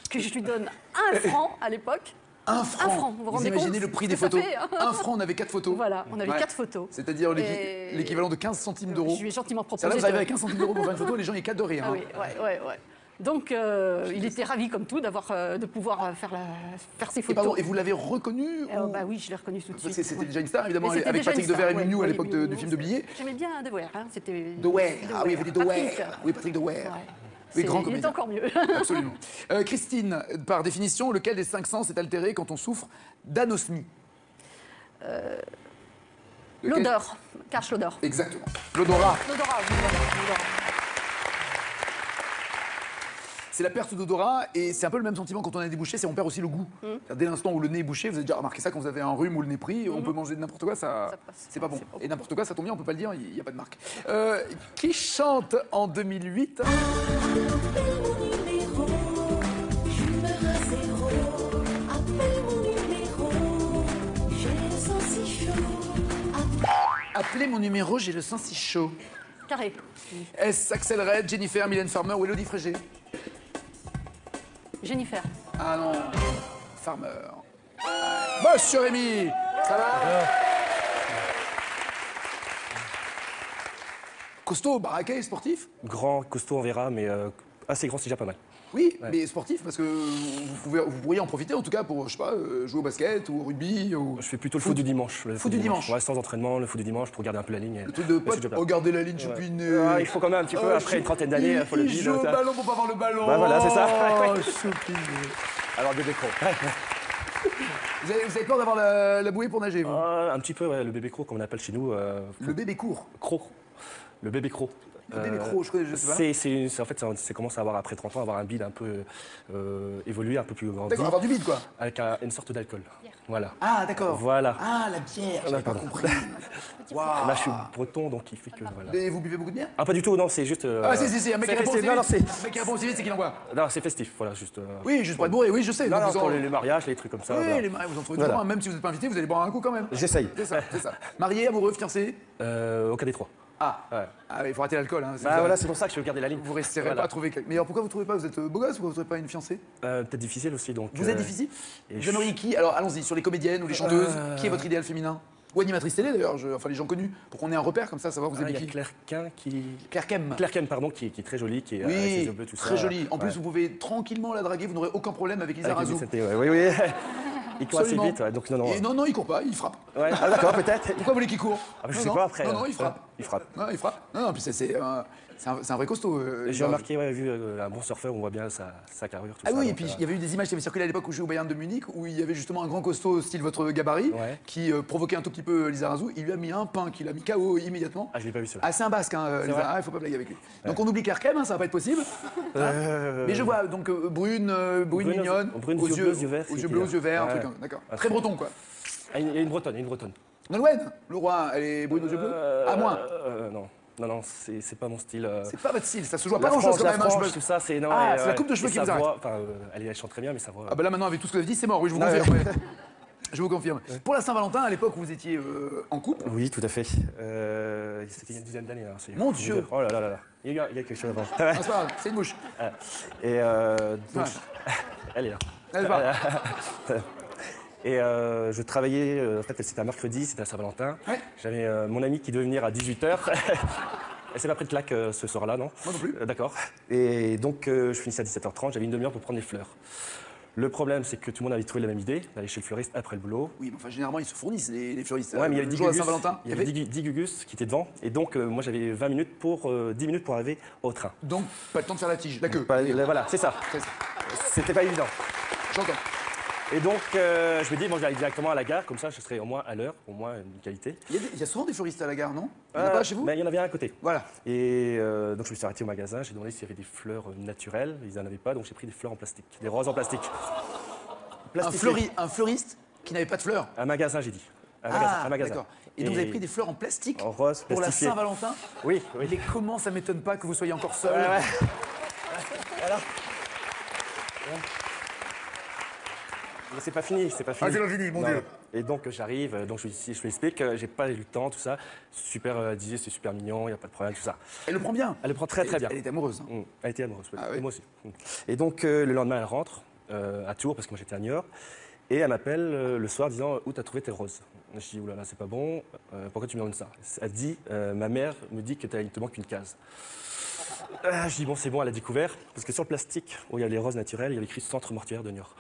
S5: que je lui donne 1 franc à l'époque.
S1: 1 franc.
S5: 1 franc, vous vous rendez compte
S1: imaginez le prix
S5: ce
S1: des
S5: que ça
S1: photos.
S5: fait, hein
S1: 1 franc, on avait 4 photos.
S5: Voilà, on avait
S1: Ouais.
S5: 4 photos.
S1: C'est-à-dire
S5: Et-
S1: l'équivalent de 15 centimes d'euros.
S5: Je lui ai gentiment
S1: Ça
S5: proposé.
S1: là, vous arrivez à 15 centimes d'euros pour faire une photo, les gens ils éclatent de rire.
S5: Ah
S1: hein.
S5: oui, ouais. Donc, il était ravi comme tout de pouvoir faire ses
S1: Et,
S5: photos.
S1: pardon, et vous l'avez reconnu ou-
S5: Bah oui, je l'ai reconnu tout de
S1: Parce
S5: suite.
S1: que c'était déjà une star, évidemment,
S5: Mais c'était
S1: avec
S5: déjà
S1: Patrick
S5: une star,
S1: Devers et
S5: ouais,
S1: Minou à
S5: oui,
S1: l'époque
S5: Minou,
S1: du film de billets.
S5: J'aimais bien Dewer, hein, c'était...
S1: Dewer, ah oui, il y avait des Dewer.
S5: Patrick.
S1: Oui, Patrick Dewer.
S5: Ouais.
S1: Oui, grand
S5: Il est
S1: comédien.
S5: encore mieux.
S1: Absolument. Christine, par définition, lequel des 5 sens est altéré quand on souffre d'anosmie? Lequel
S5: L'odeur, cache l'odeur.
S1: Exactement. L'odorat.
S5: L'odorat, oui, voilà, l'odorat.
S1: C'est la perte d'odorat et c'est un peu le même sentiment quand on a des bouchées, c'est on perd aussi le goût. Dès l'instant où le nez est bouché, vous avez déjà remarqué ça quand vous avez un rhume ou le nez pris, on peut manger n'importe quoi, ça
S5: passe.
S1: c'est pas bon.
S5: C'est pas
S1: Et n'importe quoi, ça tombe bien, on peut pas le dire, il n'y a pas de marque. Qui chante en 2008
S6: Appelle mon numéro, j'humeur à 0. Appelle mon numéro, j'ai le sang si chaud.
S1: Appelez mon numéro, j'ai le sang si chaud.
S5: Carré.
S1: Est-ce Axel Red, Jennifer, Mylène Farmer ou Elodie Frégé?
S5: Jennifer.
S1: Ah non, Farmer. Monsieur Rémi, ça va Costaud, baraquet, sportif?
S7: Grand, costaud, on verra, mais assez grand, c'est déjà pas mal.
S1: Oui, mais sportif, parce que vous pourriez en profiter en tout cas pour, je sais pas, jouer au basket ou au rugby ou...
S7: Je fais plutôt le foot du dimanche. Le
S1: Foot du dimanche.
S7: Ouais, sans entraînement, le foot du dimanche pour garder un peu la ligne.
S1: Le truc de
S7: Mais c'est
S1: pote,
S7: déjà pas mal.
S1: regarder la ligne, je
S7: Ouais.
S1: suis
S7: Ah, il faut quand même un petit peu, après une trentaine d'années, il faut le
S1: Il
S7: dire.
S1: joue au ballon pour pas avoir le ballon.
S7: Bah voilà, c'est ça.
S1: Oh, choupi.
S7: Alors, bébé croc.
S1: Vous avez peur d'avoir la bouée pour nager, vous?
S7: Un petit peu, ouais, le bébé croc, comme on appelle chez nous.
S1: Le bébé court.
S7: Croc. Le bébé croc.
S1: Le bébé croc, je connais, je sais pas.
S7: En fait, ça commence à avoir, après 30 ans, avoir un bide un peu évolué, un peu plus grandi.
S1: D'accord, avoir du bide, quoi.
S7: Avec une sorte d'alcool. Voilà.
S1: Ah, d'accord.
S7: Voilà.
S1: Ah, la bière, j'avais pas
S7: pardon.
S1: compris. Waouh.
S7: Là, je suis breton, donc il fait que. Voilà.
S1: Mais vous buvez beaucoup de bière?
S7: Ah, pas du tout, non, c'est juste.
S1: Ah, si, un mec qui
S7: c'est
S1: répond aussi
S7: festif. Non, non,
S1: vite.
S7: c'est.
S1: Un mec qui répond aussi vite, c'est qu'il en boit.
S7: Non, c'est festif, voilà, juste.
S1: Oui, juste pour être bourré, oui, je sais.
S7: Non,
S1: donc
S7: non,
S1: vous
S7: pour
S1: en-
S7: les mariages, les trucs comme ça.
S1: Oui,
S7: voilà.
S1: les mariés, vous en trouvez
S7: Voilà.
S1: toujours un, même si vous n'êtes pas invité, vous allez boire un coup quand même.
S7: J'essaye.
S1: C'est ça, c'est ça. Marié, amoureux, fiancé?
S7: Aucun des trois.
S1: Ah.
S7: Ouais.
S1: Ah, il faut arrêter l'alcool. Hein,
S7: Bah voilà, c'est pour ça que je veux garder la ligne.
S1: Vous resterez
S7: Voilà.
S1: pas à trouver quelqu'un. Mais alors pourquoi vous trouvez pas? Vous êtes beau gosse ou pourquoi vous trouvez pas une fiancée?
S7: Peut-être difficile aussi, donc.
S1: Vous êtes difficile?
S7: et
S1: Vous
S7: je-
S1: aimeriez qui? Alors allons-y, sur les comédiennes ou les chanteuses, qui est votre idéal féminin? Ou animatrice télé d'ailleurs, enfin les gens connus, pour qu'on ait un repère comme ça, savoir vous
S7: Ah, il
S1: aimez
S7: y a
S1: qui?
S7: Claire Quin qui.
S1: Claire Kem.
S7: Claire Quin, pardon, qui est très jolie, qui est avec ses
S1: Oui,
S7: yeux bleus, tout ça.
S1: très jolie. En plus,
S7: Ouais.
S1: vous pouvez tranquillement la draguer, vous n'aurez aucun problème avec Lisa
S7: Avec
S1: Razou.
S7: Vicente, ouais, oui, oui. Il court assez
S1: Absolument.
S7: vite, ouais, donc non, non.
S1: Et non, il court pas, il frappe.
S7: Ouais, ah, d'accord, peut-être.
S1: Pourquoi vous voulez qu'il court?
S7: Ah, je
S1: Non,
S7: sais
S1: non,
S7: pas après.
S1: Non, il frappe.
S7: Il frappe.
S1: Non, il frappe. Non, puis c'est un vrai costaud.
S7: J'ai
S1: Lisa Razou.
S7: remarqué, ouais, vu un bon surfeur, on voit bien sa carrure, tout
S1: Ah
S7: ça.
S1: oui, et
S7: donc,
S1: puis il y avait eu des images qui avaient circulé à l'époque où je jouais au Bayern de Munich, où il y avait justement un grand costaud style votre gabarit,
S7: Ouais.
S1: qui provoquait un tout petit peu Lisa Razou. Il lui a mis un pain qu'il a mis KO immédiatement.
S7: Ah, je l'ai pas vu cela.
S1: Ah, c'est un basque, hein, Lisa.
S7: vrai
S1: Ah, il faut pas blaguer avec lui. Donc on oublie Claire Kem, hein, ça va pas être possible. Mais je vois donc brune mignonne,
S7: brune,
S1: aux
S7: yeux
S1: yeux
S7: bleus, yeux verts,
S1: aux
S7: c'est
S1: yeux bleus, aux
S7: clair.
S1: yeux verts, un
S7: Ouais.
S1: truc, d'accord. Très breton, quoi.
S7: Ah, il y a une bretonne, il y a une bretonne.
S1: Nolwenn, le roi, elle est brune aux yeux bleus? À moins.
S7: Non. Non, c'est pas mon style.
S1: C'est pas votre style, ça se joue à
S7: La
S1: pas grand-chose
S7: frange,
S1: quand
S7: la
S1: même. Hein, je
S7: frange,
S1: me-
S7: tout ça, c'est non.
S1: Ah,
S7: et,
S1: c'est la coupe de cheveux
S7: et
S1: qui
S7: sa
S1: vous arrête.
S7: voix, enfin, elle chante très bien, mais sa voix.
S1: Ah bah là maintenant avec tout ce que vous avez dit, c'est mort, oui, je vous
S7: Ah ouais.
S1: confirme. ouais. Je vous confirme. Pour la Saint-Valentin, à l'époque où vous étiez en couple,
S7: Oui, tout à fait. C'était il y a une dizaine d'années. Hein,
S1: Mon Dieu.
S7: Oh là là là là. Il y a quelque chose avant.
S1: ah, c'est pas grave, c'est une mouche.
S7: Et donc,
S1: Ouais.
S7: elle est là.
S1: Elle part.
S7: Et je travaillais, en fait c'était un mercredi, c'était à Saint-Valentin.
S1: Ouais.
S7: J'avais mon ami qui devait venir à 18h. Elle s'est pas pris de claque ce soir-là, non?
S1: Moi non plus.
S7: D'accord. Et donc je finissais à 17h30, j'avais une demi-heure pour prendre les fleurs. Le problème, c'est que tout le monde avait trouvé la même idée, d'aller chez le fleuriste après le boulot.
S1: Oui, mais enfin généralement ils se fournissent les fleuristes.
S7: Ouais, mais il y avait
S1: le
S7: 10
S1: jour de
S7: Gugus,
S1: Saint-Valentin.
S7: il y avait 10 Gugus qui étaient devant. Et donc moi j'avais 10 minutes pour arriver au train.
S1: Donc pas le temps de faire la tige, la queue.
S7: Voilà, c'est ça.
S1: C'est ça.
S7: C'était pas évident.
S1: J'entends.
S7: Et donc, je me dis, bon, j'allais directement à la gare, comme ça, je serais au moins à l'heure, au moins une qualité.
S1: Il y a souvent des fleuristes à la gare, non? Il y en a pas chez vous?
S7: Mais il y en avait un à côté.
S1: Voilà.
S7: Et donc, je me suis arrêté au magasin, j'ai demandé s'il y avait des fleurs naturelles. Ils n'en avaient pas, donc j'ai pris des fleurs en plastique, des roses en plastique. plastifié.
S1: Un fleuriste qui n'avait pas de fleurs.
S7: Un magasin, j'ai dit. Un
S1: Ah,
S7: magasin.
S1: d'accord. Et donc vous avez pris des fleurs en plastique
S7: En rose,
S1: pour la
S7: plastifié.
S1: Saint-Valentin.
S7: Oui, oui.
S1: Mais comment ça m'étonne pas que vous soyez encore seul.
S7: Ouais, ouais. Voilà. Mais c'est pas fini, c'est pas fini.
S1: Ah, c'est pas fini, mon
S7: Non.
S1: Dieu.
S7: Et donc j'arrive, donc je lui explique, j'ai pas eu le temps, tout ça. Super, elle disait c'est super mignon, il n'y a pas de problème, tout ça.
S1: Elle le prend bien.
S7: Elle le prend très très bien.
S1: Elle est amoureuse.
S7: Elle était amoureuse, oui.
S1: Ah oui.
S7: Et moi aussi. Et donc le lendemain, elle rentre à Tours, parce que moi j'étais à New York, et elle m'appelle le soir disant où t'as trouvé tes roses. Je dis oulala, c'est pas bon, pourquoi tu me donnes ça? Elle dit ma mère me dit que il te manque une case. Je dis bon, c'est bon, elle a découvert, parce que sur le plastique où il y a les roses naturelles, il y avait écrit Centre mortuaire de New York.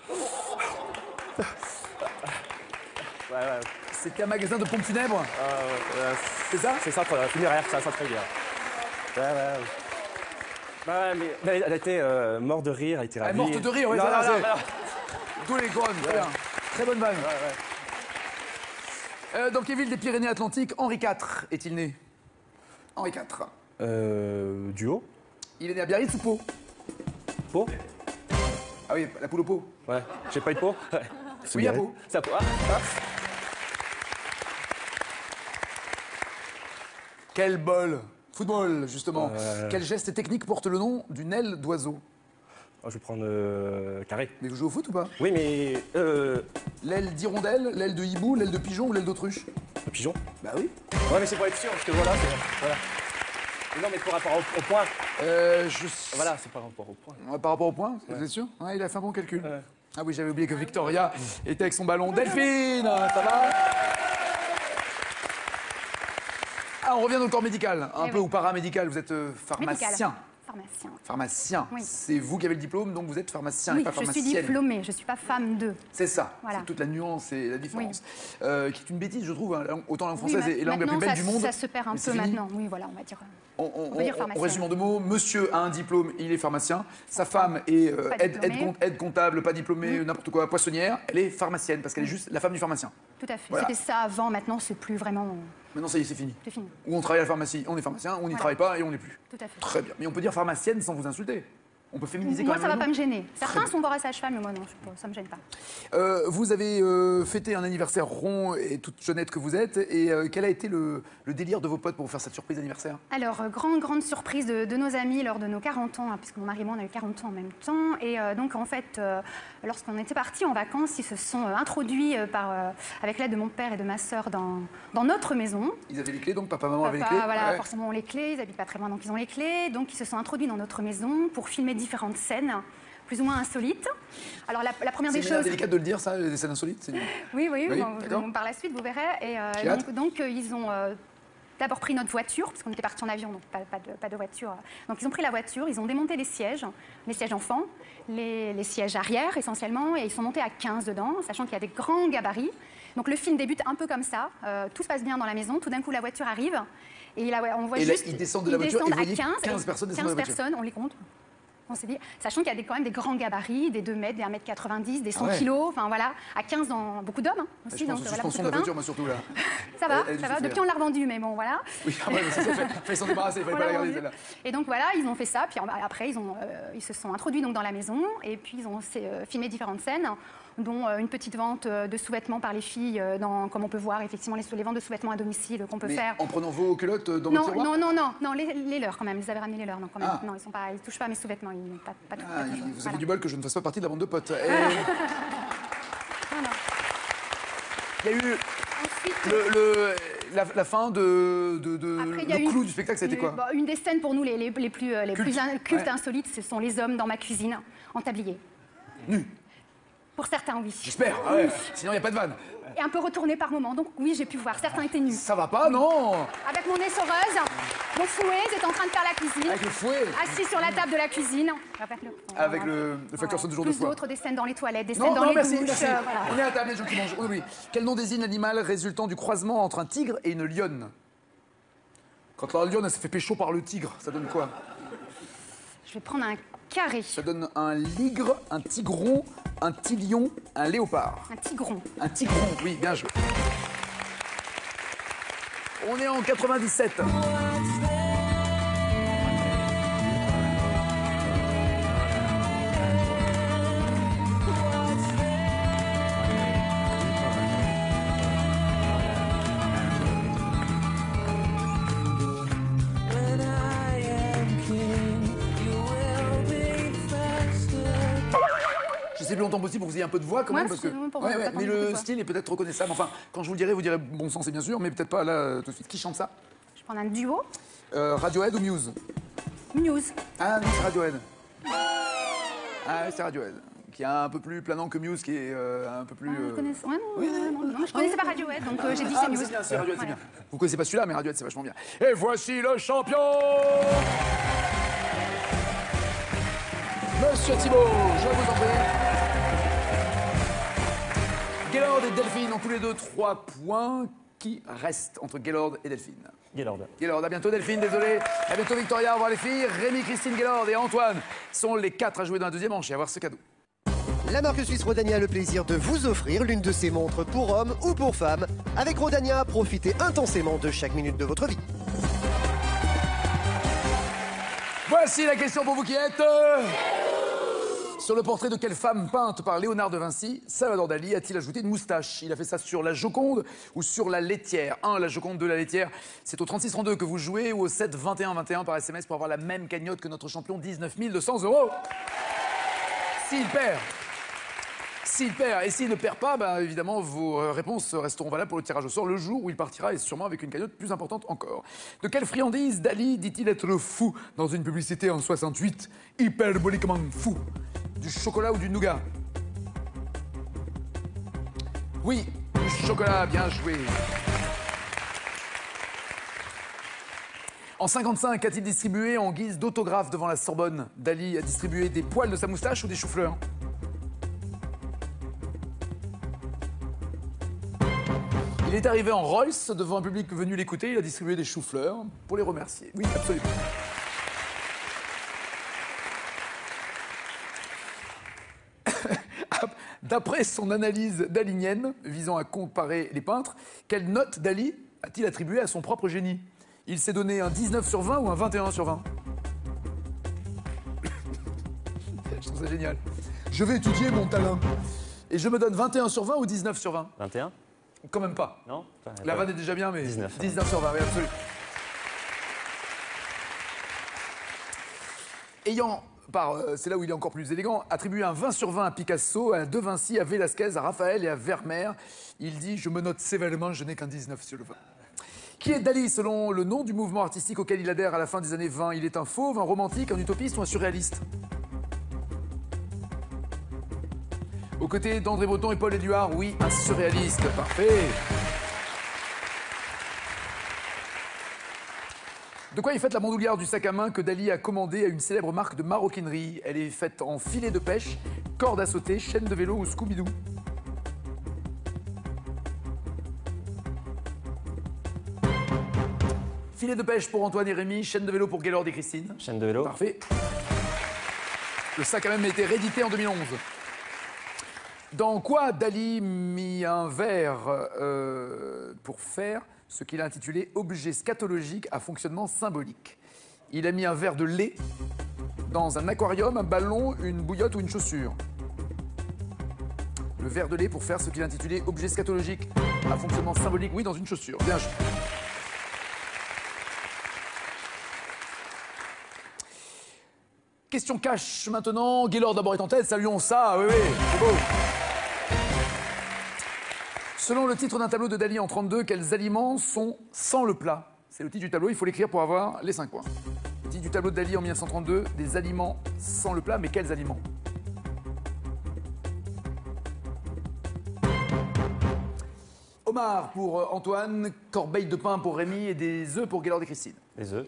S7: Ouais, ouais.
S1: C'était un magasin de pompes funèbres. C'est ça?
S7: C'est centre funéraire, c'est un centre funéraire. Ouais, ouais. Ouais, mais elle a été morte de rire, elle a été ravie.
S1: Elle est morte de rire, ouais,
S7: Non,
S1: ça,
S7: non,
S1: c'est-
S7: non, non.
S1: D'où les couronnes, très bien. Très bonne vanne. Dans quelle ville des Pyrénées-Atlantiques Henri IV est-il né? Henri IV.
S7: Duo.
S1: Il est né à Biarritz ou Pau?
S7: Pau.
S1: Ah oui, la poule au pot.
S7: Ouais. J'ai pas eu de Pau.
S1: Oui, à Pau.
S7: C'est à Pau. Ah.
S1: Quel bol! Football, justement. Quel geste et technique porte le nom d'une aile d'oiseau?
S7: Oh, je vais prendre carré.
S1: Mais vous jouez au foot ou pas?
S7: Oui, mais
S1: L'aile d'hirondelle, l'aile de hibou, l'aile de pigeon ou l'aile d'autruche?
S7: le pigeon.
S1: Bah oui.
S7: Ouais, mais c'est pour être sûr, parce que voilà, voilà. Mais non, mais par rapport au point. Voilà, c'est par rapport au point.
S1: Par rapport au point, vous êtes sûr? Ouais, il a fait un bon calcul. Ah oui, j'avais oublié que Victoria était avec son ballon. Delphine, ça va? Ah, on revient dans le corps médical, un
S5: Eh
S1: peu,
S5: oui.
S1: ou paramédical. Vous êtes pharmacien.
S5: Médical. Pharmacien.
S1: Pharmacien.
S5: Oui.
S1: C'est vous qui avez le diplôme, donc vous êtes pharmacien
S5: Oui,
S1: et pas
S5: je suis
S1: pharmacienne.
S5: diplômée, je ne suis pas femme de.
S1: C'est ça.
S5: Voilà.
S1: C'est toute la nuance et la différence. Qui est une bêtise, je trouve. Hein. Autant la langue
S5: Oui,
S1: française est la langue la plus
S5: maintenant,
S1: belle du monde.
S5: Ça se perd un
S1: mais c'est
S5: peu
S1: fini.
S5: maintenant. Oui, voilà, on va dire.
S1: On
S5: peut dire pharmacien.
S1: résume en 2 mots. Monsieur a un diplôme, il est pharmacien. Sa femme est
S5: Pas diplômée.
S1: aide comptable, pas diplômée, n'importe quoi, poissonnière. Elle est pharmacienne parce qu'elle est juste la femme du pharmacien.
S5: Tout à fait.
S1: Voilà.
S5: C'était ça avant, maintenant, c'est plus vraiment.
S1: Maintenant, ça y est, c'est fini.
S5: C'est fini.
S1: Ou on travaille à la pharmacie, on est pharmacien, on n'y travaille pas et on n'est plus.
S5: Tout à fait.
S1: Très bien. Mais on peut dire pharmacienne sans vous insulter. On peut féminiser quand
S5: Moi,
S1: même.
S5: ça
S1: le
S5: va pas
S1: nom.
S5: me gêner. Certains sont voir sage-femme, mais moi, non, ça me gêne pas.
S1: Vous avez fêté un anniversaire rond et toute jeunette que vous êtes. Et quel a été le délire de vos potes pour vous faire cette surprise d'anniversaire?
S5: Alors, grande surprise de nos amis lors de nos 40 ans, hein, puisque mon mari et moi, on a eu 40 ans en même temps. Et donc, en fait, lorsqu'on était partis en vacances, ils se sont introduits avec l'aide de mon père et de ma sœur dans notre maison.
S1: Ils avaient les clés, donc papa, maman avaient les
S5: Papa,
S1: clés.
S5: voilà,
S1: Ouais.
S5: forcément, ont les clés, ils habitent pas très loin, donc ils ont les clés. Donc, ils se sont introduits dans notre maison pour filmer différentes scènes, plus ou moins insolites. Alors, la première
S1: C'est
S5: des
S1: une manière
S5: choses...
S1: délicate de le dire, ça, les scènes insolites.
S5: Oui,
S1: Oui, d'accord.
S5: par la suite, vous verrez. Et
S1: J'ai hâte.
S5: donc, ils ont d'abord pris notre voiture, parce qu'on était partis en avion, donc pas de voiture. Donc, ils ont pris la voiture, ils ont démonté les sièges enfants, les sièges arrière essentiellement, et ils sont montés à 15 dedans, sachant qu'il y a des grands gabarits. Donc, le film débute un peu comme ça. Tout se passe bien dans la maison. Tout d'un coup, la voiture arrive. Et là, on voit
S1: Et là,
S5: juste.
S1: ils descendent de la voiture et vous
S5: à
S1: voyez
S5: 15,
S1: 15 personnes descendre de la voiture.
S5: personnes, on les compte. On s'est dit, sachant qu'il y a quand même des grands gabarits, des 2 mètres, des 1,90 m, des 100
S1: ouais.
S5: kilos, enfin voilà, à 15 dans beaucoup d'hommes hein,
S1: Je
S5: aussi.
S1: pense
S5: donc
S1: aux
S5: voilà,
S1: suspensions
S5: beaucoup
S1: de la
S5: copains.
S1: voiture, moi surtout là.
S5: Ça va,
S1: Elle
S5: ça
S1: se
S5: va.
S1: fait
S5: Depuis, on l'a revendu, mais bon, voilà.
S1: Oui, ah ouais, mais c'est ça, fallait s'en débarrasser, il fallait
S5: On
S1: pas la
S5: l'a
S1: garder
S5: revendu.
S1: celle-là.
S5: Et donc voilà, ils ont fait ça. Puis après, ils se sont introduits donc dans la maison et puis ils ont filmé différentes scènes, dont une petite vente de sous-vêtements par les filles, comme on peut voir effectivement les ventes de sous-vêtements à domicile qu'on peut
S1: Mais
S5: faire.
S1: en prenant vos culottes dans votre tiroir?
S5: Non, les leurs quand même. Ils avaient ramené les leurs, donc quand même.
S1: Ah.
S5: Non, ils touchent pas à mes sous-vêtements. Ils n'ont pas
S1: Ah,
S5: toujours.
S1: vous avez
S5: Voilà.
S1: du bol que je ne fasse pas partie de la bande de potes. Et
S5: Voilà.
S1: il y a eu
S5: Ensuite,
S1: la fin de
S5: Après, il y a
S1: le
S5: eu
S1: clou du spectacle, c'était quoi?
S5: Une des scènes pour nous les plus cultes
S1: Ouais.
S5: insolites, ce sont les hommes dans ma cuisine en tablier.
S1: Nus.
S5: Pour certains, oui.
S1: J'espère. Ah ouais. Sinon, il n'y a pas de vanne.
S5: Et un peu retournés par moment. Donc oui, j'ai pu voir. Certains étaient nus.
S1: Ça va pas, non?
S5: Avec mon essoreuse, mon fouet, j'étais en train de faire la cuisine.
S1: Avec le fouet.
S5: Assis sur la table de la cuisine.
S1: Avec le facteur sonne de jour de
S5: Plus
S1: foie.
S5: d'autres, des scènes dans les toilettes, des scènes
S1: Non,
S5: dans
S1: non,
S5: les
S1: merci,
S5: douches.
S1: merci.
S5: Voilà.
S1: On est à table, les gens qui mangent. Oui, oui. Quel nom désigne l'animal résultant du croisement entre un tigre et une lionne? Quand la lionne, elle se fait pécho par le tigre, ça donne quoi?
S5: Je vais prendre un carré.
S1: Ça donne un ligre, un tigron, un tilion, un léopard.
S5: Un tigron.
S1: Un tigron, oui, bien joué. On est en 97. plus longtemps possible pour que vous ayez un peu de voix quand
S5: Ouais,
S1: même. Parce que...
S5: absolument, pour
S1: Ouais,
S5: pas
S1: ouais,
S5: attendre
S1: mais
S5: beaucoup de
S1: le
S5: voix.
S1: style est peut-être reconnaissable. Enfin, quand je vous le dirai, vous direz bon sens, c'est bien sûr, mais peut-être pas là tout de suite. Qui chante ça?
S5: Je prends un duo.
S1: Radiohead ou Muse?
S5: News.
S1: Ah non, c'est Radiohead. Ah oui, c'est Radiohead. Qui est un peu plus planant que Muse, qui est un peu plus...
S5: Je connais... ouais, non, je connaissais pas Radiohead, donc j'ai dit
S1: Ah,
S5: c'est
S1: mais
S5: News.
S1: c'est bien, c'est Radiohead, c'est
S5: Voilà.
S1: bien. Vous connaissez pas celui-là, mais Radiohead, c'est vachement bien. Et voici le champion, Monsieur Thibault, je vous en prie. Gaylord et Delphine ont tous les deux 3 points. Qui reste entre Gaylord et Delphine?
S7: Gaylord.
S1: Gaylord, à bientôt Delphine, désolé. À bientôt Victoria, au revoir les filles. Rémi, Christine, Gaylord et Antoine sont les 4 à jouer dans la deuxième manche et à avoir ce cadeau.
S8: La marque suisse Rodania a le plaisir de vous offrir l'une de ses montres pour hommes ou pour femmes. Avec Rodania, profitez intensément de chaque minute de votre vie.
S1: Voici la question pour vous qui êtes... Sur le portrait de quelle femme peinte par Léonard de Vinci, Salvador Dali a-t-il ajouté une moustache? Il a fait ça sur la Joconde ou sur la laitière? 1, la Joconde, 2, la laitière. C'est au 3632 que vous jouez ou au 7 21 21 par SMS pour avoir la même cagnotte que notre champion, 19 200 €. S'il perd, et s'il ne perd pas, bah, évidemment, vos réponses resteront valables pour le tirage au sort le jour où il partira, et sûrement avec une cagnotte plus importante encore. De quelle friandise Dali dit-il être le fou dans une publicité en 68? Hyperboliquement fou. Du chocolat ou du nougat? Oui, du chocolat, bien joué. En 55, qu'a-t-il distribué en guise d'autographe devant la Sorbonne? Dali a distribué des poils de sa moustache ou des choux-fleurs? Il est arrivé en Rolls devant un public venu l'écouter, il a distribué des choux-fleurs pour les remercier. Oui, absolument. D'après son analyse dalinienne visant à comparer les peintres, quelle note Dali a-t-il attribuée à son propre génie? Il s'est donné un 19 sur 20 ou un 21 sur 20? Je trouve ça génial. Je vais étudier mon talent. Et je me donne 21 sur 20 ou 19 sur 20?
S7: 21?
S1: Quand même pas.
S7: Non?
S1: La vanne est déjà bien, mais
S7: 19.
S1: 19 sur 20, oui, absolument. Ayant, c'est là où il est encore plus élégant, attribué un 20 sur 20 à Picasso, à De Vinci, à Velázquez, à Raphaël et à Vermeer, il dit « Je me note sévèrement, je n'ai qu'un 19 sur le 20 ». Qui est Dali selon le nom du mouvement artistique auquel il adhère à la fin des années 20? Il est un fauve, un romantique, un utopiste ou un surréaliste? Aux côtés d'André Breton et Paul Éluard, oui, un surréaliste, parfait. De quoi est faite la bandoulière du sac à main que Dali a commandée à une célèbre marque de maroquinerie? Elle est faite en filet de pêche, corde à sauter, chaîne de vélo ou Scooby-Doo? Filet de pêche pour Antoine et Rémi, chaîne de vélo pour Gaylord et Christine.
S7: Chaîne de vélo.
S1: Parfait. Le sac a même été réédité en 2011. Dans quoi Dali mit un verre pour faire ce qu'il a intitulé « objet scatologique à fonctionnement symbolique ». Il a mis un verre de lait dans un aquarium, un ballon, une bouillotte ou une chaussure. Le verre de lait pour faire ce qu'il a intitulé « objet scatologique à fonctionnement symbolique ». Oui, dans une chaussure. Bien joué. Question cash maintenant. Gaylord d'abord est en tête. Saluons ça. Oui, c'est beau. Selon le titre d'un tableau de Dali en 32, quels aliments sont sans le plat? C'est le titre du tableau, il faut l'écrire pour avoir les 5 points. Le titre du tableau de Dali en 1932, des aliments sans le plat, mais quels aliments? Omar pour Antoine, corbeille de pain pour Rémi et des œufs pour Gaylord et Christine.
S7: Les œufs.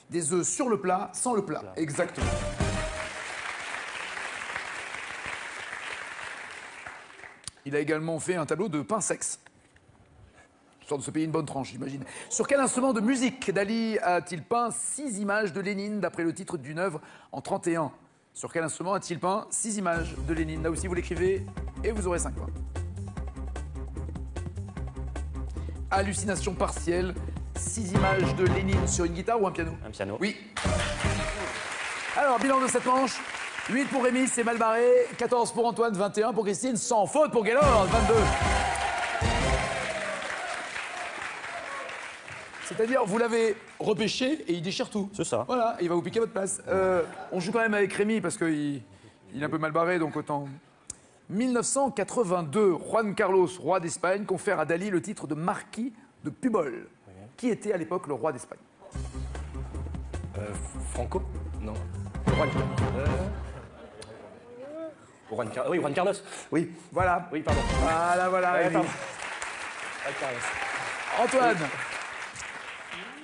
S1: Des œufs sur le plat, sans le plat. Exactement. Il a également fait un tableau de pain sexe. Histoire de se payer une bonne tranche, j'imagine. Sur quel instrument de musique Dali a-t-il peint 6 images de Lénine d'après le titre d'une œuvre en 31? Sur quel instrument a-t-il peint 6 images de Lénine? Là aussi, vous l'écrivez et vous aurez 5 points. Hallucination partielle. 6 images de Lénine sur une guitare ou un piano?
S7: Un piano.
S1: Oui. Alors, bilan de cette manche. 8 pour Rémi, c'est mal barré. 14 pour Antoine, 21 pour Christine, sans faute pour Gaylord, 22. C'est-à-dire, vous l'avez repêché et il déchire tout.
S7: C'est ça.
S1: Voilà, il va vous piquer votre place. On joue quand même avec Rémi parce qu'il est un peu mal barré, donc autant... 1982, Juan Carlos, roi d'Espagne, confère à Dali le titre de marquis de Pubol. Qui était à l'époque le roi d'Espagne?
S7: Franco? Non.
S1: Juan.
S7: Oui, Juan Carlos. Oui.
S1: Voilà.
S7: Oui, pardon.
S1: Voilà.
S7: Ouais,
S1: oui.
S7: pardon. Juan Carlos.
S1: Antoine.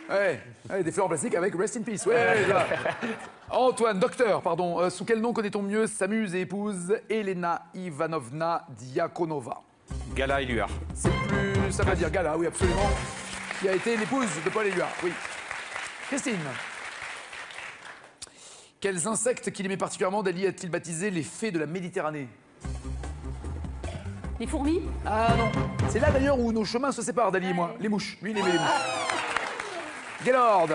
S1: Ouais, des fleurs en plastique avec Rest in Peace. Ouais, là. Antoine, docteur, pardon. Sous quel nom connaît-on mieux s'amuse et épouse Elena Ivanovna Diakonova?
S3: Gala Éluard.
S1: C'est plus. Ça veut dire Gala, oui, absolument. Qui a été l'épouse de Paul Éluard, oui. Christine. Quels insectes qu'il aimait particulièrement Dali a-t-il baptisé les fées de la Méditerranée?
S5: Les fourmis?
S1: Ah non. C'est là d'ailleurs où nos chemins se séparent, Dali et moi. Les mouches. Lui, il aimait les mouches. Gaylord.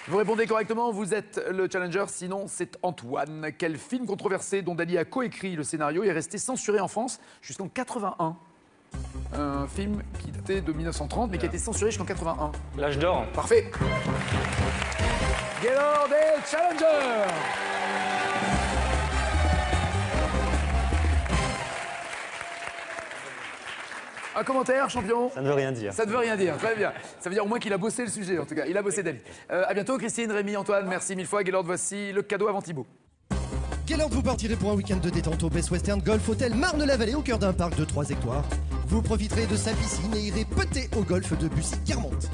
S1: Vous répondez correctement, vous êtes le challenger, sinon c'est Antoine. Quel film controversé dont Dali a coécrit le scénario est resté censuré en France jusqu'en 81? Un film qui datait de 1930 mais qui a été censuré jusqu'en 81.
S2: L'âge d'or.
S1: Parfait. Gaylord est challenger. Un commentaire, champion?
S9: Ça ne veut rien dire.
S1: Ça ne veut rien dire, très bien. Ça veut dire au moins qu'il a bossé le sujet, en tout cas. Il a bossé Dali. À bientôt, Christine, Rémi, Antoine, merci mille fois. Gaylord, voici le cadeau avant Thibaut.
S8: Gaylord, vous partirez pour un week-end de détente au Best Western Golf Hotel Marne-la-Vallée au cœur d'un parc de 3 hectares. Vous profiterez de sa piscine et irez peter au golf de Bussy-Guermantes.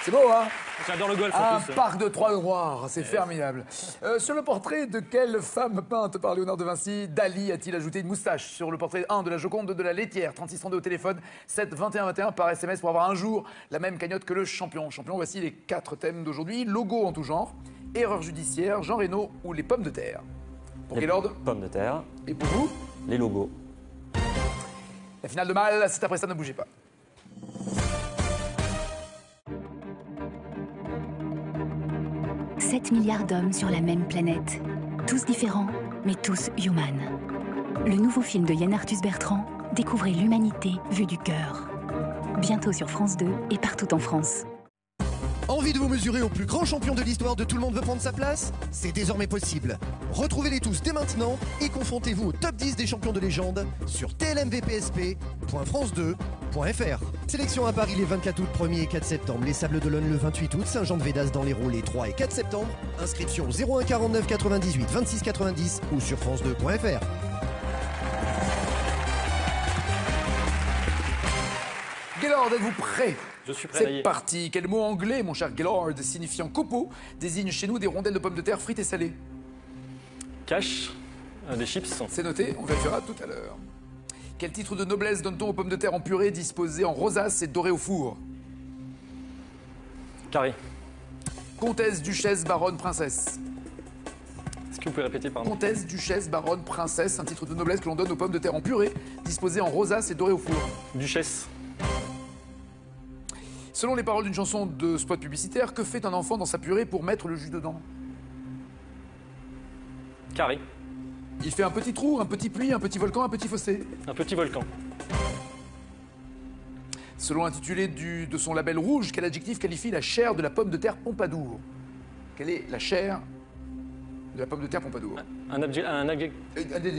S1: C'est beau, hein?
S2: J'adore le golf en
S1: Un
S2: plus.
S1: parc de Trois noirs, c'est formidable. Sur le portrait de quelle femme peinte par Léonard de Vinci, Dali a-t-il ajouté une moustache? Sur le portrait 1 de la Joconde, 2 de la laitière, 3632 au téléphone, 7 21 21 par SMS pour avoir un jour la même cagnotte que le champion. Champion, voici les 4 thèmes d'aujourd'hui. Logo en tout genre, erreur judiciaire, Jean Reno ou les pommes de terre. Pour Gaylord?
S9: Pommes de terre,
S1: Et pour vous?
S9: les logos.
S1: La finale de Mal, c'est après ça, ne bougez pas.
S10: « 7 milliards d'hommes sur la même planète. Tous différents, mais tous humains. » Le nouveau film de Yann Arthus Bertrand, découvrez l'humanité vue du cœur. Bientôt sur France 2 et partout en France.
S8: Envie de vous mesurer au plus grand champion de l'histoire de Tout le monde veut prendre sa place? C'est désormais possible. Retrouvez-les tous dès maintenant et confrontez-vous au top 10 des champions de légende sur tlmvpsp.france2.fr. Sélection à Paris les 24 août, 1er et 4 septembre, les Sables d'Olonne le 28 août, Saint-Jean-de-Védas dans l'Hérault les 3 et 4 septembre. Inscription 01 49 98 26 90 ou sur france2.fr.
S1: Gaylord, êtes-vous prêt?
S2: Je suis prêt,
S1: C'est
S2: Naïe.
S1: parti. Quel mot anglais, mon cher Gaylord, signifiant copeaux, désigne chez nous des rondelles de pommes de terre frites et salées?
S2: Cash, des chips.
S1: C'est noté, on vérifiera tout à l'heure. Quel titre de noblesse donne-t-on aux pommes de terre en purée disposées en rosace et dorées au four?
S2: Carré.
S1: Comtesse, duchesse, baronne, princesse.
S2: Est-ce que vous pouvez répéter, pardon?
S1: Comtesse, duchesse, baronne, princesse, un titre de noblesse que l'on donne aux pommes de terre en purée disposées en rosace et dorées au four.
S2: Duchesse.
S1: Selon les paroles d'une chanson de spot publicitaire, que fait un enfant dans sa purée pour mettre le jus dedans?
S2: Carré.
S1: Il fait un petit trou, un petit puits, un petit volcan, un petit fossé.
S2: Un petit volcan.
S1: Selon l'intitulé de son label rouge, quel adjectif qualifie la chair de la pomme de terre Pompadour? Quelle est la chair de la pomme de terre Pompadour?
S2: Un adjectif.
S1: Un adjectif.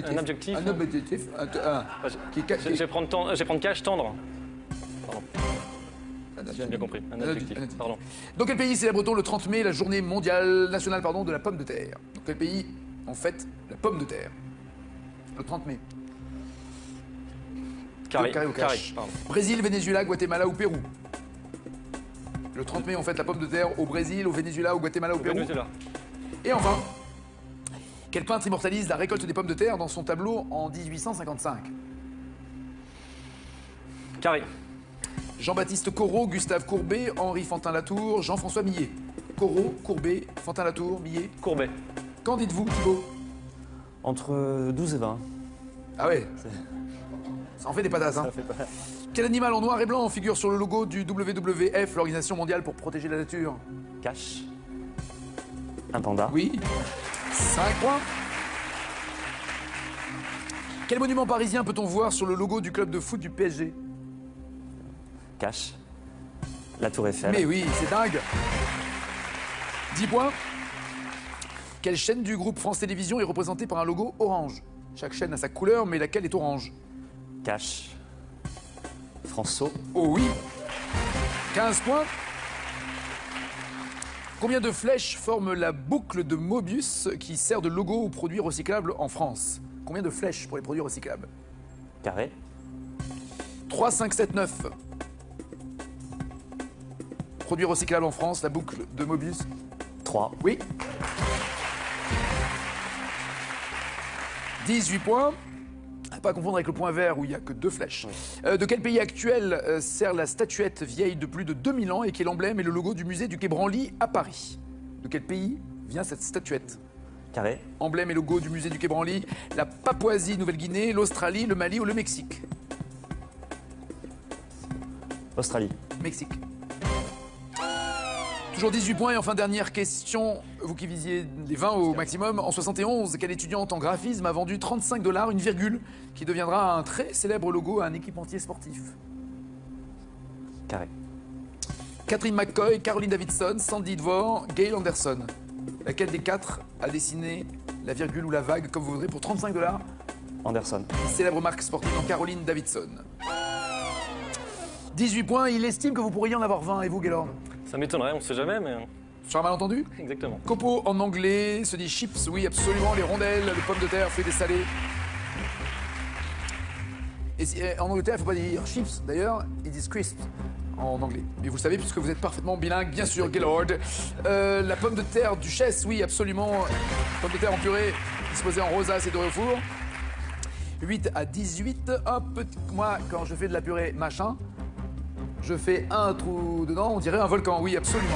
S2: Un objectif.
S1: Un objectif.
S2: Je vais prendre cash, tendre. Pardon. J'ai bien compris. Un adjectif. Pardon.
S1: Dans quel pays célèbre-t-on le 30 mai la journée mondiale nationale de la pomme de terre? Dans quel pays on fête la pomme de terre? Le 30 mai.
S2: Carré.
S1: Carré ou cash?
S2: Pardon.
S1: Brésil, Venezuela, Guatemala ou Pérou? Le 30 mai, on fête la pomme de terre au Brésil, au Venezuela, au Guatemala, au Pérou.
S2: Venezuela.
S1: Et enfin, quel peintre immortalise la récolte des pommes de terre dans son tableau en 1855?
S2: Carré.
S1: Jean-Baptiste Corot, Gustave Courbet, Henri Fantin-Latour, Jean-François Millet. Corot, Courbet, Fantin-Latour, Millet.
S2: Courbet.
S1: Qu'en dites-vous, Thibaut?
S9: Entre 12 et 20.
S1: Ah ouais, ça en fait des patates, hein.
S9: Ça fait pas...
S1: Quel animal en noir et blanc figure sur le logo du WWF, l'Organisation mondiale pour protéger la nature?
S9: Cash. Un panda.
S1: Oui. 5 points. Quel monument parisien peut-on voir sur le logo du club de foot du PSG?
S9: Cash. La tour Eiffel.
S1: Mais oui, c'est dingue. 10 points. Quelle chaîne du groupe France Télévisions est représentée par un logo orange? Chaque chaîne a sa couleur, mais laquelle est orange?
S9: Cash. François.
S1: Oh oui. 15 points. Combien de flèches forment la boucle de Mobius qui sert de logo aux produits recyclables en France? Combien de flèches pour les produits recyclables?
S9: Carré.
S1: 3, 5, 7, 9. Produits recyclables en France, la boucle de Mobius.
S9: 3.
S1: Oui. 18 points. À pas confondre avec le point vert où il n'y a que 2 flèches. De quel pays actuel sert la statuette vieille de plus de 2000 ans et qui est l'emblème et le logo du musée du Quai Branly à Paris? De quel pays vient cette statuette?
S9: Carré.
S1: Emblème et logo du musée du Quai Branly, la Papouasie-Nouvelle-Guinée, l'Australie, le Mali ou le Mexique?
S9: Australie.
S1: Mexique. Toujours 18 points et enfin dernière question, vous qui visiez les 20 au maximum, en 71, quelle étudiante en graphisme a vendu 35 $, une virgule, qui deviendra un très célèbre logo à un équipementier sportif?
S9: Carré.
S1: Catherine McCoy, Caroline Davidson, Sandy Dvor, Gail Anderson. Laquelle des 4 a dessiné la virgule ou la vague, comme vous voudrez, pour 35 $?
S9: Anderson.
S1: Célèbre marque sportive en Caroline Davidson. 18 points, il estime que vous pourriez en avoir 20, et vous, Gaylord?
S2: Ça m'étonnerait, on sait jamais, mais...
S1: Sur un malentendu?
S2: Exactement.
S1: Copo en anglais se dit chips, oui absolument, les rondelles, les pommes de terre, fruits dessalés. Et en Angleterre, il ne faut pas dire chips, d'ailleurs, ils disent crisps en anglais. Mais vous le savez puisque vous êtes parfaitement bilingue, bien sûr, Gaylord. La pomme de terre duchesse, oui absolument, pomme de terre en purée, disposée en rosace et dorée au four. 8 à 18, hop, moi quand je fais de la purée machin, je fais un trou dedans, on dirait un volcan, oui absolument.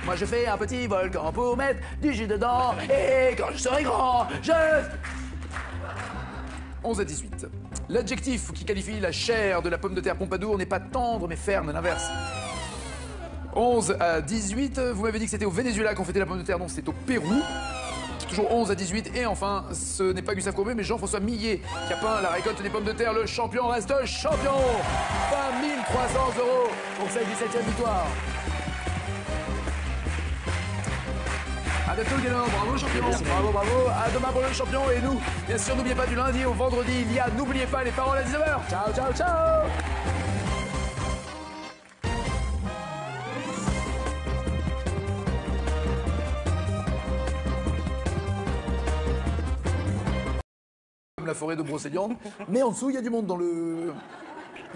S1: Moi je fais un petit volcan pour mettre du jus dedans, et quand je serai grand, je... 11 à 18. L'adjectif qui qualifie la chair de la pomme de terre Pompadour n'est pas tendre mais ferme, l'inverse. 11 à 18, vous m'avez dit que c'était au Venezuela qu'on fêtait la pomme de terre, non c'est au Pérou. Toujours 11 à 18, et enfin, ce n'est pas Gustave Courbet, mais Jean-François Millet qui a peint la récolte des pommes de terre. Le champion reste champion. 20 300 € pour cette 17e victoire. À bientôt, Gaylord. Bravo, champion. Bravo, bravo. À demain pour le champion. Et nous, bien sûr, n'oubliez pas, du lundi au vendredi, il y a N'oubliez pas les paroles à 19h. Ciao, ciao, ciao. La forêt de Brocéliande, mais en dessous, il y a du monde dans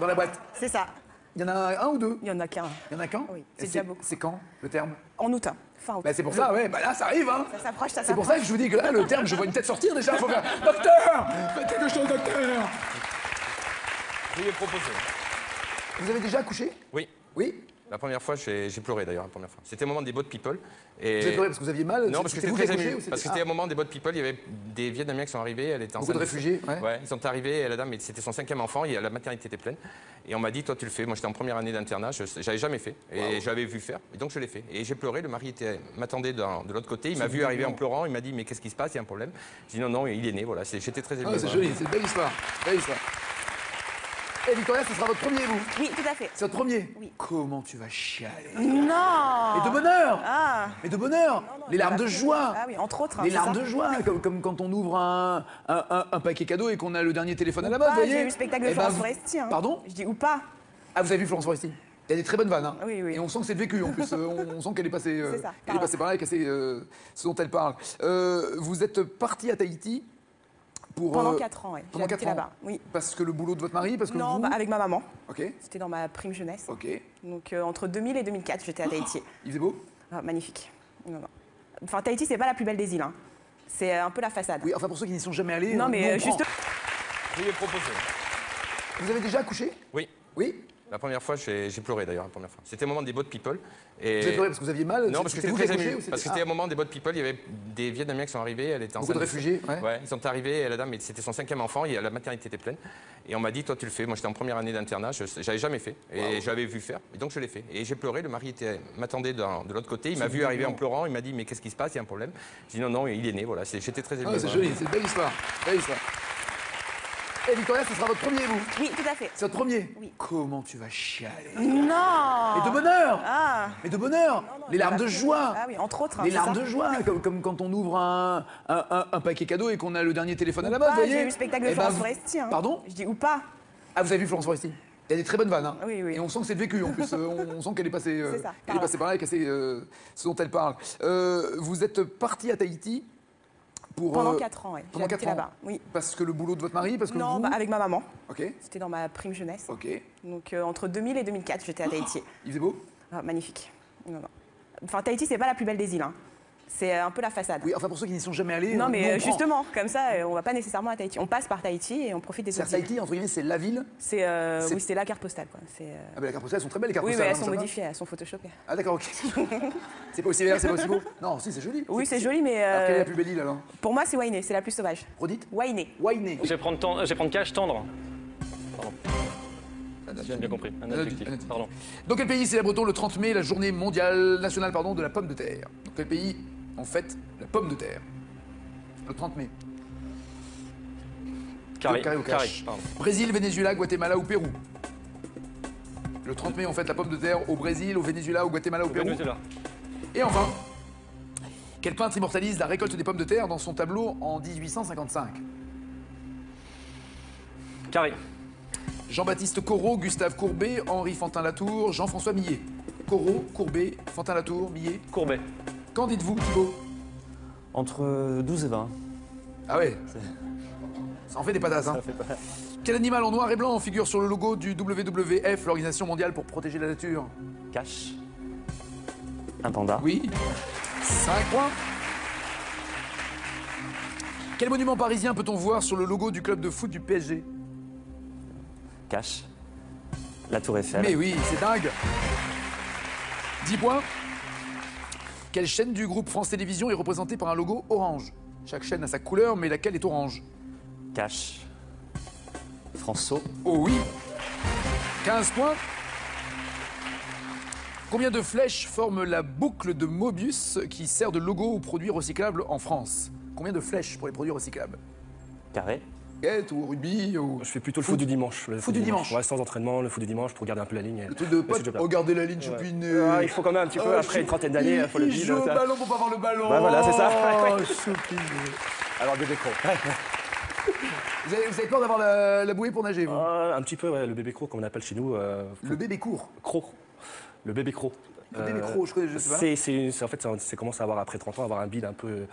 S1: la boîte.
S4: C'est ça.
S1: Il y en a un ou deux?
S4: Il y en a qu'un.
S1: Il y en a qu'un?
S4: Oui, c'est déjà beaucoup.
S1: C'est quand, le terme?
S4: En août. Fin août.
S1: Bah, c'est pour ça, ouais, bah là, ça arrive, hein.
S4: Ça s'approche, ça
S1: C'est pour
S4: s'approche.
S1: ça que je vous dis que là, le terme, je vois une tête sortir déjà, il faut faire « Docteur! Faites quelque chose, docteur !»
S3: Veuillez proposer.
S1: Vous avez déjà accouché?
S3: Oui.
S1: Oui?
S3: La première fois, j'ai pleuré d'ailleurs, la première fois. C'était au moment des Boat People. Et...
S1: Vous avez pleuré parce que vous aviez mal?
S3: Non, parce que
S1: c'était
S3: j'étais
S1: vous
S3: très
S1: qui
S3: ému.
S1: accouchez,
S3: Parce que c'était au moment des Boat People, il y avait des Vietnamiens qui sont arrivés, elle était enceinte.
S1: Beaucoup de réfugiés, ouais.
S3: Ouais, ils sont arrivés, et la dame, c'était son 5e enfant, et la maternité était pleine. Et on m'a dit, toi tu le fais. Moi j'étais en première année d'internat, j'avais jamais fait. Et j'avais vu faire, et donc je l'ai fait. Et j'ai pleuré, le mari m'attendait de l'autre côté, il m'a vu arriver en pleurant, il m'a dit, mais qu'est-ce qui se passe, il y a un problème. J'ai dit, non, non, il est né, voilà, j'étais très ému.
S1: Ah, c'est joli, c'est une belle histoire. Belle histoire. Et Victoria, ce sera votre premier, vous?
S4: Oui, tout à fait.
S1: C'est votre premier?
S4: Oui.
S1: Comment tu vas chialer?
S4: Non.
S1: Et de bonheur!
S4: Ah.
S1: Et de bonheur!
S4: Non,
S1: Les larmes de joie!
S4: Ah oui, entre autres.
S1: Les
S4: c'est
S1: larmes
S4: ça.
S1: de joie, comme quand on ouvre un paquet cadeau et qu'on a le dernier téléphone à la main, vous voyez?
S4: J'ai vu le spectacle de
S1: Eh ben,
S4: Florence Foresti. Hein.
S1: Pardon?
S4: Je dis ou pas.
S1: Ah, vous avez vu Florence Foresti? Il y a des très bonnes vannes, hein.
S4: Oui, oui.
S1: Et on sent que c'est de vécu en plus. On sent qu'elle est passée,
S4: C'est ça,
S1: qu'elle est passée par là et qu'elle sait ce dont elle parle. Vous êtes parti à Tahiti pour.
S4: Pendant 4 ans, oui. J'ai
S1: Pendant
S4: habité
S1: 4 ans.
S4: là-bas. Oui.
S1: Parce que le boulot de votre mari? Parce que
S4: Non,
S1: vous...
S4: bah, avec ma maman.
S1: Ok.
S4: C'était dans ma prime jeunesse.
S1: Ok.
S4: Donc entre 2000 et 2004, j'étais à Tahiti.
S1: Il faisait beau?
S4: Ah, magnifique. Non, non. Enfin, Tahiti, c'est pas la plus belle des îles. Hein. C'est un peu la façade.
S1: Oui, enfin pour ceux qui n'y sont jamais allés.
S4: Non, mais
S1: nous, on
S4: juste.
S1: prend.
S3: Veuillez proposer.
S1: Vous avez déjà accouché?
S3: Oui.
S1: Oui?
S3: La première fois, j'ai pleuré d'ailleurs, la première fois. C'était au moment des Boat People. Et...
S1: Vous avez pleuré parce que vous aviez mal?
S3: Non, parce que
S1: c'était
S3: j'étais
S1: vous qui
S3: très
S1: accouchez
S3: ému.
S1: ou c'était-
S3: Parce que c'était au moment des Boat People, il y avait des Vietnamiens qui sont arrivés, elle était enceinte.
S1: Beaucoup de réfugiés, ouais.
S3: Ouais, ils sont arrivés, et la dame, c'était son 5e enfant, et la maternité était pleine. Et on m'a dit, toi tu le fais. Moi j'étais en première année d'internat, j'avais jamais fait. Et j'avais vu faire, et donc je l'ai fait. Et j'ai pleuré, le mari m'attendait de l'autre côté, il m'a vu arriver en pleurant, il m'a dit, mais qu'est-ce qui se passe, il y a un problème. J'ai dit, non, non, il est né, voilà, j'étais très ému.
S1: Ah, c'est joli, c'est une belle histoire. Belle histoire. Et Victoria, ce sera votre premier, vous?
S4: Oui, tout à fait.
S1: C'est votre premier?
S4: Oui.
S1: Comment tu vas chialer?
S4: Non.
S1: Et de bonheur!
S4: Ah.
S1: Mais de bonheur! Les larmes de joie!
S4: Ah oui, entre autres.
S1: Les larmes de joie, comme quand on ouvre un paquet cadeau et qu'on a le dernier téléphone à la mode, vous voyez?
S4: J'ai vu le spectacle de
S1: Eh ben,
S4: Florence Foresti. Hein.
S1: Pardon?
S4: Je dis ou pas.
S1: Ah, vous avez vu Florence Foresti? Il y a des très bonnes vannes, hein.
S4: Oui, oui.
S1: Et on sent que c'est de vécu, en plus. On sent qu'elle est passée,
S4: C'est ça,
S1: elle est passée par là et qu'elle sait ce dont elle parle. Vous êtes parti à Tahiti pour...
S4: Pendant 4 ans, oui.
S1: Pendant 4 ans
S4: là-bas, oui.
S1: Parce que le boulot de votre mari? Parce que
S4: Non,
S1: vous...
S4: bah, avec ma maman.
S1: Ok.
S4: C'était dans ma prime jeunesse.
S1: Ok.
S4: Donc entre 2000 et 2004, j'étais à Tahiti.
S1: Il faisait beau?
S4: Ah, magnifique. Non, non. Enfin, Tahiti, c'est pas la plus belle des îles. Hein. C'est un peu la façade.
S1: Oui, enfin pour ceux qui n'y sont jamais allés...
S4: Non,
S1: nous,
S4: mais
S1: on prend.
S4: justement, comme ça, on va pas nécessairement à Tahiti. On passe par Tahiti et on profite des autres îles.
S1: Tahiti, entre guillemets, c'est la ville?
S4: Oui, c'est la carte postale. Quoi.
S1: Ah, mais les cartes postales, elles sont très belles, les cartes
S4: oui,
S1: postales.
S4: mais elles
S1: hein,
S4: sont
S1: ça va
S4: modifiées, elles sont photoshopées.
S1: Ah, d'accord, ok. C'est pas aussi vert, c'est pas aussi beau? Non, si, c'est joli.
S4: Oui, c'est joli, mais...
S1: Alors, quelle est la plus belle île, alors?
S4: Pour moi, c'est Wainé, c'est la plus sauvage.
S1: Redites?
S4: Wainé.
S1: Wainé.
S2: Je vais prendre cash, tendre. Pardon. J'ai bien compris. Un adjectif. Pardon.
S1: Dans quel pays célèbre-t-on le 30 mai la journée mondiale nationale de la pomme de terre? Dans quel pays on fête la pomme de terre? Le 30 mai.
S2: Carré.
S1: Carré ou cash?
S2: Pardon.
S1: Brésil, Venezuela, Guatemala ou Pérou? Le 30 mai, on fête la pomme de terre au Brésil, au Venezuela, au Guatemala, au Pérou.
S2: Venezuela.
S1: Et enfin, quel peintre immortalise la récolte des pommes de terre dans son tableau en 1855?
S2: Carré.
S1: Jean-Baptiste Corot, Gustave Courbet, Henri Fantin-Latour, Jean-François Millet. Corot, Courbet, Fantin-Latour, Millet.
S2: Courbet.
S1: Qu'en dites-vous, Thibaut?
S9: Entre 12 et 20.
S1: Ah ouais? Ça en fait des patates, hein?
S9: Ça fait pas...
S1: Quel animal en noir et blanc figure sur le logo du WWF, l'Organisation mondiale pour protéger la nature?
S9: Cash. Un panda.
S1: Oui. 5 points. Quel monument parisien peut-on voir sur le logo du club de foot du PSG?
S9: Cash. La Tour Eiffel.
S1: Mais oui, c'est dingue. 10 points. Quelle chaîne du groupe France Télévisions est représentée par un logo orange? Chaque chaîne a sa couleur, mais laquelle est orange?
S9: Cash. François.
S1: Oh oui. 15 points. Combien de flèches forment la boucle de Mobius qui sert de logo aux produits recyclables en France? Combien de flèches pour les produits recyclables?
S9: Carré.
S1: Basket ou rugby ou...
S7: Je fais plutôt le foot du dimanche. Le
S1: foot du dimanche.
S7: Ouais, sans entraînement, le foot du dimanche pour garder un peu la ligne.
S1: Le truc de pote, regarder la ligne chopinée.
S7: Ouais, il faut quand même un petit peu, après une trentaine d'années, il faut le
S1: Il
S7: dire.
S1: joue au ballon pour pas avoir le ballon.
S7: Bah voilà, c'est ça.
S1: Oh, chopine.
S7: Alors, bébé croc.
S1: Vous avez peur d'avoir la bouée pour nager, vous?
S7: Un petit peu, ouais, le bébé croc, comme on appelle chez nous.
S1: Le bébé court.
S7: Croc. Le bébé croc.
S1: Le bébé croc, je sais pas.
S7: En fait, ça commence à avoir, après 30 ans, avoir un bide un peu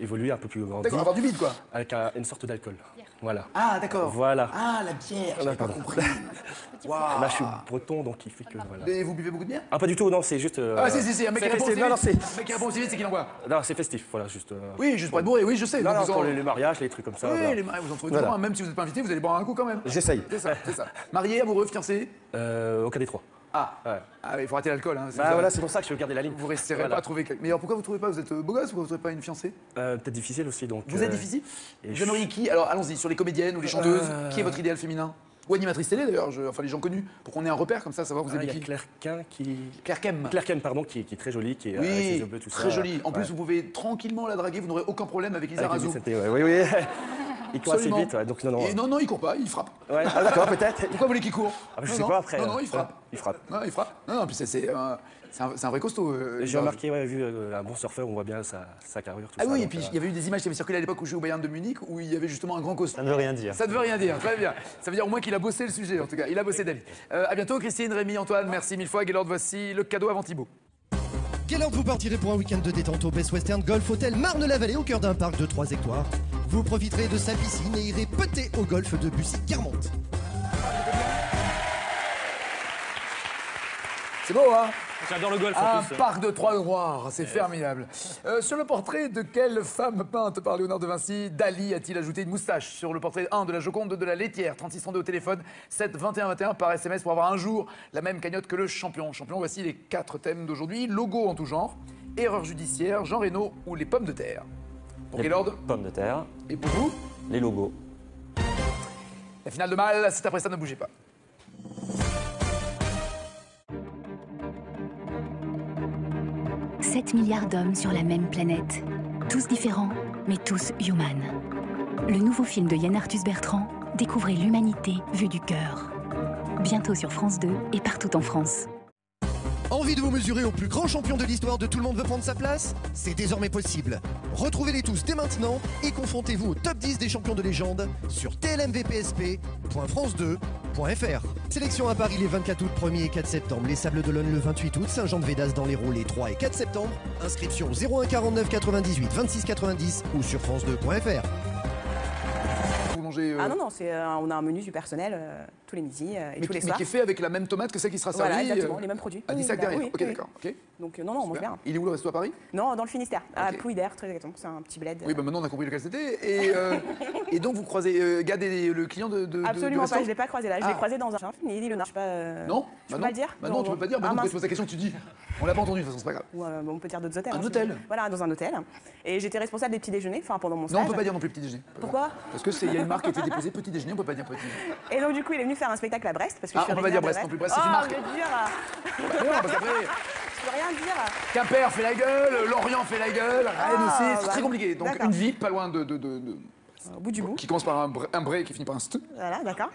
S7: évolué, un peu plus grand.
S1: D'accord, avoir du bide, quoi.
S7: Avec une sorte d'alcool. Voilà.
S1: Ah, d'accord.
S7: Voilà.
S1: Ah, la bière, j'ai pas compris.
S7: Wow. Là, je suis breton, donc il fait que. Voilà.
S1: Mais vous buvez beaucoup de bière?
S7: Ah, pas du tout, non, c'est juste.
S1: Ah, si, un mec qui répond aussi vite.
S7: Non, c'est.
S1: Un mec qui répond aussi vite, c'est qu'il en boit.
S7: Non, c'est festif, voilà, juste.
S1: Oui, juste pour être bourré, oui, je sais.
S7: Non,
S1: donc
S7: non,
S1: vous
S7: pour
S1: en-
S7: les mariages, les trucs comme ça.
S1: Oui,
S7: voilà.
S1: les mariés, vous en trouvez
S7: Voilà.
S1: toujours un, même si vous n'êtes pas invité, vous allez boire un coup quand même.
S7: J'essaye.
S1: C'est ça, c'est ça. Marié, amoureux, fiancé?
S7: Aucun des trois.
S1: Ah,
S7: Ouais.
S1: ah, il faut arrêter l'alcool. Hein,
S7: Bah voilà, c'est pour ça que je veux garder la ligne.
S1: Vous resterez
S7: Voilà.
S1: pas à trouver quelqu'un. Mais alors pourquoi vous trouvez pas? Vous êtes beau gosse ou pourquoi vous trouvez pas une fiancée?
S7: Peut-être difficile aussi, donc.
S1: Vous êtes difficile?
S7: et
S1: Vous
S7: je-
S1: aimeriez qui? Alors allons-y, sur les comédiennes ou les chanteuses, qui est votre idéal féminin? Ou animatrice télé d'ailleurs, enfin les gens connus, pour qu'on ait un repère comme ça, savoir vous
S7: Il
S1: aimez
S7: y a
S1: qui?
S7: Claire Quin qui.
S1: Claire Kem.
S7: Claire Kem, pardon, qui est très jolie, qui est avec ses
S1: Oui,
S7: yeux bleus, tout ça.
S1: très jolie. En plus,
S7: Ouais.
S1: vous pouvez tranquillement la draguer, vous n'aurez aucun problème avec Lisa
S7: Avec
S1: Razou.
S7: Vicente, ouais, oui, oui. Il court assez
S1: Absolument.
S7: vite, ouais, donc non, non.
S1: Et non, il court pas, il frappe.
S7: Ouais. Ah d'accord, peut-être.
S1: Pourquoi vous voulez qu'il court?
S7: Ah, je
S1: Non,
S7: sais
S1: non.
S7: pas après.
S1: Non, il frappe.
S7: Il frappe.
S1: Non, il frappe. Non, puis c'est un vrai costaud.
S7: J'ai remarqué, ouais, vu un bon surfeur, on voit bien sa carrure, tout
S1: Ah
S7: ça.
S1: oui, et
S7: donc,
S1: puis il y avait eu des images qui avaient circulé à l'époque où je jouais au Bayern de Munich où il y avait justement un grand costaud.
S9: Ça ne veut rien dire.
S1: Ça ne veut rien dire, très bien. Ça veut dire au moins qu'il a bossé le sujet, en tout cas. Il a bossé David. À bientôt, Christine, Rémi, Antoine, merci mille fois. Gaylord, voici le cadeau avant Thibaut.
S8: Gaylord, vous partirez pour un week-end de détente au Best Western Golf Hotel Marne-la-Vallée au cœur d'un parc de 3 hectares. Vous profiterez de sa piscine et irez peter au golf de Bussy-Guermantes.
S1: C'est beau, hein?
S2: J'adore le golf
S1: Un
S2: en plus.
S1: parc de Trois Noirs, c'est formidable. Sur le portrait de quelle femme peinte par Léonard de Vinci, Dali a-t-il ajouté une moustache? Sur le portrait 1 de la Joconde, 2 de la laitière, 3632 au téléphone, 7 21 21 par SMS pour avoir un jour la même cagnotte que le champion. Champion, voici les 4 thèmes d'aujourd'hui. Logo en tout genre, erreur judiciaire, Jean Reno ou les pommes de terre. Pour
S9: Les
S1: Gaylord,
S9: pommes de terre,
S1: et pour vous,
S9: les logos.
S1: la finale de Mal, c'est après ça, ne bougez pas.
S10: « 7 milliards d'hommes sur la même planète. Tous différents, mais tous humains. Le nouveau film de Yann Arthus Bertrand découvrez l'humanité vue du cœur. Bientôt sur France 2 et partout en France.
S8: Envie de vous mesurer au plus grand champion de l'histoire de Tout le monde veut prendre sa place? C'est désormais possible. Retrouvez-les tous dès maintenant et confrontez-vous au top 10 des champions de légende sur tlmvpsp.france2.fr. Sélection à Paris les 24 août, 1er et 4 septembre, les Sables d'Olonne le 28 août, Saint-Jean-de-Védas dans l'Hérault les 3 et 4 septembre. Inscription 01 49 98 26 90 ou sur france2.fr.
S4: Ah non, non, on a un menu du personnel tous les midis et tous les soirs.
S1: Mais qui est fait avec la même tomate que celle qui sera servie.
S4: Voilà, exactement, les mêmes produits.
S1: À 10 sacs derrière. Ok, d'accord. Ok.
S4: Donc non, non, on mange bien.
S1: Il est où le resto à Paris?
S4: Non, dans le Finistère, à Pouilly-d'Air, très exactement. C'est un petit bled.
S1: Oui, bah maintenant on a compris lequel c'était. Et donc vous croisez Gad et le client de
S4: Absolument
S1: du
S4: pas, je ne l'ai pas croisé là. Je l'ai croisé dans un film, il dit le nom.
S1: Non,
S4: tu peux pas le dire?
S1: Bah non, tu peux pas dire. Bah non, tu poses la question, tu dis. On l'a pas entendu de toute façon, c'est pas grave.
S4: On peut dire d'autres hôtels.
S1: Un hôtel.
S4: Voilà, dans un hôtel. Et j'étais responsable des petits déjeuners, enfin pendant mon stage.
S1: Non, on peut pas dire non plus petit déjeuner.
S4: Pourquoi?
S1: Parce que il y a une marque qui a été déposée petit déjeuner, on peut pas dire petit déjeuner.
S4: Et donc du coup, il est venu faire un spectacle à Brest parce que je suis
S1: on peut pas dire Brest non plus. Brest, c'est une marque.
S4: Oh, mais dur.
S1: Non, parce qu'après.
S4: Je peux rien dire.
S1: Quimper fait la gueule, Lorient fait la gueule, Rennes aussi, c'est très compliqué. Donc
S4: d'accord.
S1: une ville pas loin de
S4: au bout du bout.
S1: Qui commence par un bré et qui finit par un st.
S4: Voilà, d'accord.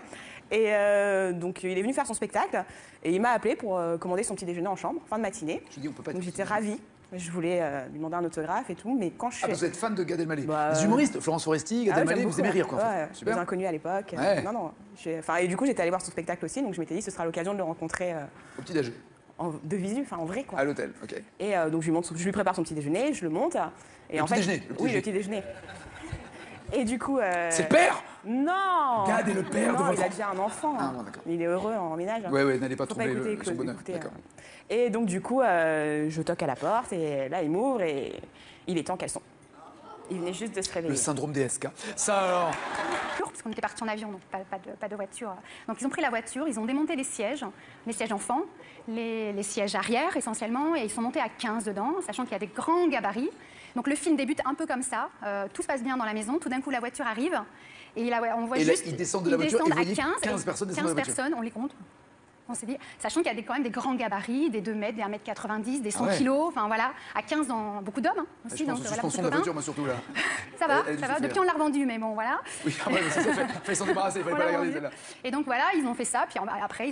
S4: Et donc il est venu faire son spectacle et il m'a appelé pour commander son petit déjeuner en chambre, fin de matinée.
S1: Je dis on peut pas.
S4: Donc j'étais ravie. Je voulais lui demander un autographe et tout, mais quand je
S1: vous êtes fan de Gad Elmaleh. Les humoristes, Florence Foresti, Gad Elmaleh, vous aimez rire quoi.
S4: Ouais, super. Des inconnus à l'époque.
S1: Ouais.
S4: Non, non. Et du coup j'étais allée voir son spectacle aussi, donc je m'étais dit ce sera l'occasion de le rencontrer.
S1: Au petit déjeuner.
S4: De visu, enfin en vrai quoi.
S1: À l'hôtel, ok.
S4: Et donc je lui prépare son petit déjeuner, je le monte. Et
S1: le
S4: en
S1: petit
S4: fait,
S1: déjeuner.
S4: Oui, le petit déjeuner. Et du coup.
S1: C'est le père?
S4: Non.
S1: Gad est le père de votre.
S4: Il a déjà un enfant.
S1: Ah, bon, d'accord.
S4: Il est heureux en ménage.
S1: Ouais, n'allez pas
S4: Faut
S1: trouver
S4: écouter,
S1: son bonheur.
S4: écouter,
S1: D'accord.
S4: Et donc du coup, je toque à la porte et là il m'ouvre et il est en caleçon. Il venait juste de se réveiller.
S1: Le syndrome des SK. Ça alors.
S5: Parce qu'on était parti en avion, donc pas de voiture. Donc ils ont pris la voiture, ils ont démonté les sièges enfants, les sièges arrière essentiellement, et ils sont montés à 15 dedans, sachant qu'il y a des grands gabarits. Donc le film débute un peu comme ça, tout se passe bien dans la maison, tout d'un coup la voiture arrive, et là on voit juste...
S1: Ils descendent de la voiture et vous voyez
S5: 15
S1: personnes descendre de la voiture.
S5: 15 personnes, on les compte. On s'est dit, sachant qu'il y a quand même des grands gabarits, des 2 mètres, des 1m90, des 100 kilos, enfin voilà, à 15 dans beaucoup d'hommes aussi.
S1: Je pense
S5: donc,
S1: aux
S5: voilà,
S1: suspensions de la voiture, moi surtout là.
S5: ça va. Depuis on l'a revendue, mais bon voilà.
S1: Oui, ça fait s'en débarrasser, il fallait pas la garder celle-là.
S5: Et donc voilà, ils ont fait ça, puis après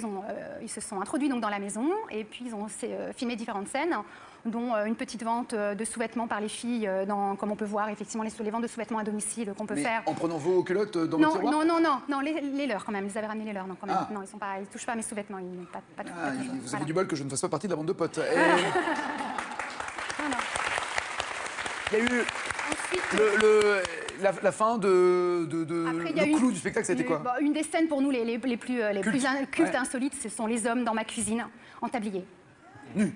S5: ils se sont introduits donc dans la maison, et puis ils ont filmé différentes scènes, dont une petite vente de sous-vêtements par les filles, comme on peut voir effectivement les ventes de sous-vêtements à domicile qu'on peut faire.
S1: En prenant vos culottes dans votre tiroir?
S5: Non, les leurs quand même, ils avaient ramené les leurs, non, quand même. Non, ils touchent pas à mes sous-vêtements, ils n'ont pas tout.
S1: Vous avez du bol que je ne fasse pas partie de la bande de potes. Il y a eu la fin le clou du spectacle, c'était quoi?
S5: Une des scènes pour nous les plus cultes et insolites, ce sont les hommes dans ma cuisine, en tablier.
S1: Nus?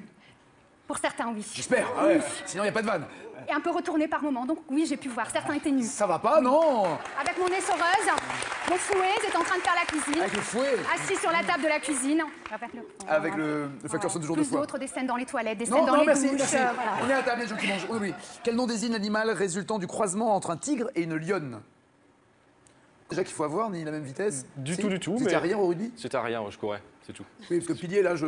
S5: Pour certains, oui.
S1: J'espère, ouais. Sinon il n'y a pas de vanne.
S5: Et un peu retourné par moment, donc oui, j'ai pu voir. Certains étaient nus.
S1: Ça va pas, non?
S5: Avec mon essoreuse, mon fouet, j'étais en train de faire la cuisine.
S1: Avec le fouet?
S5: Assis sur la table de la cuisine.
S1: Avec le facteur sonne toujours 2 fois.
S5: D'autres, des scènes dans les toilettes, des scènes dans les douches.
S1: Merci. Voilà. On est à table, les gens qui mangent. Oui. Quel nom désigne l'animal résultant du croisement entre un tigre et une lionne? Déjà qu'il faut avoir ni la même vitesse.
S2: Du tout.
S1: C'était arrière au rugby?
S2: C'était arrière, je courais, c'est tout.
S1: Oui, parce que pilier, là, je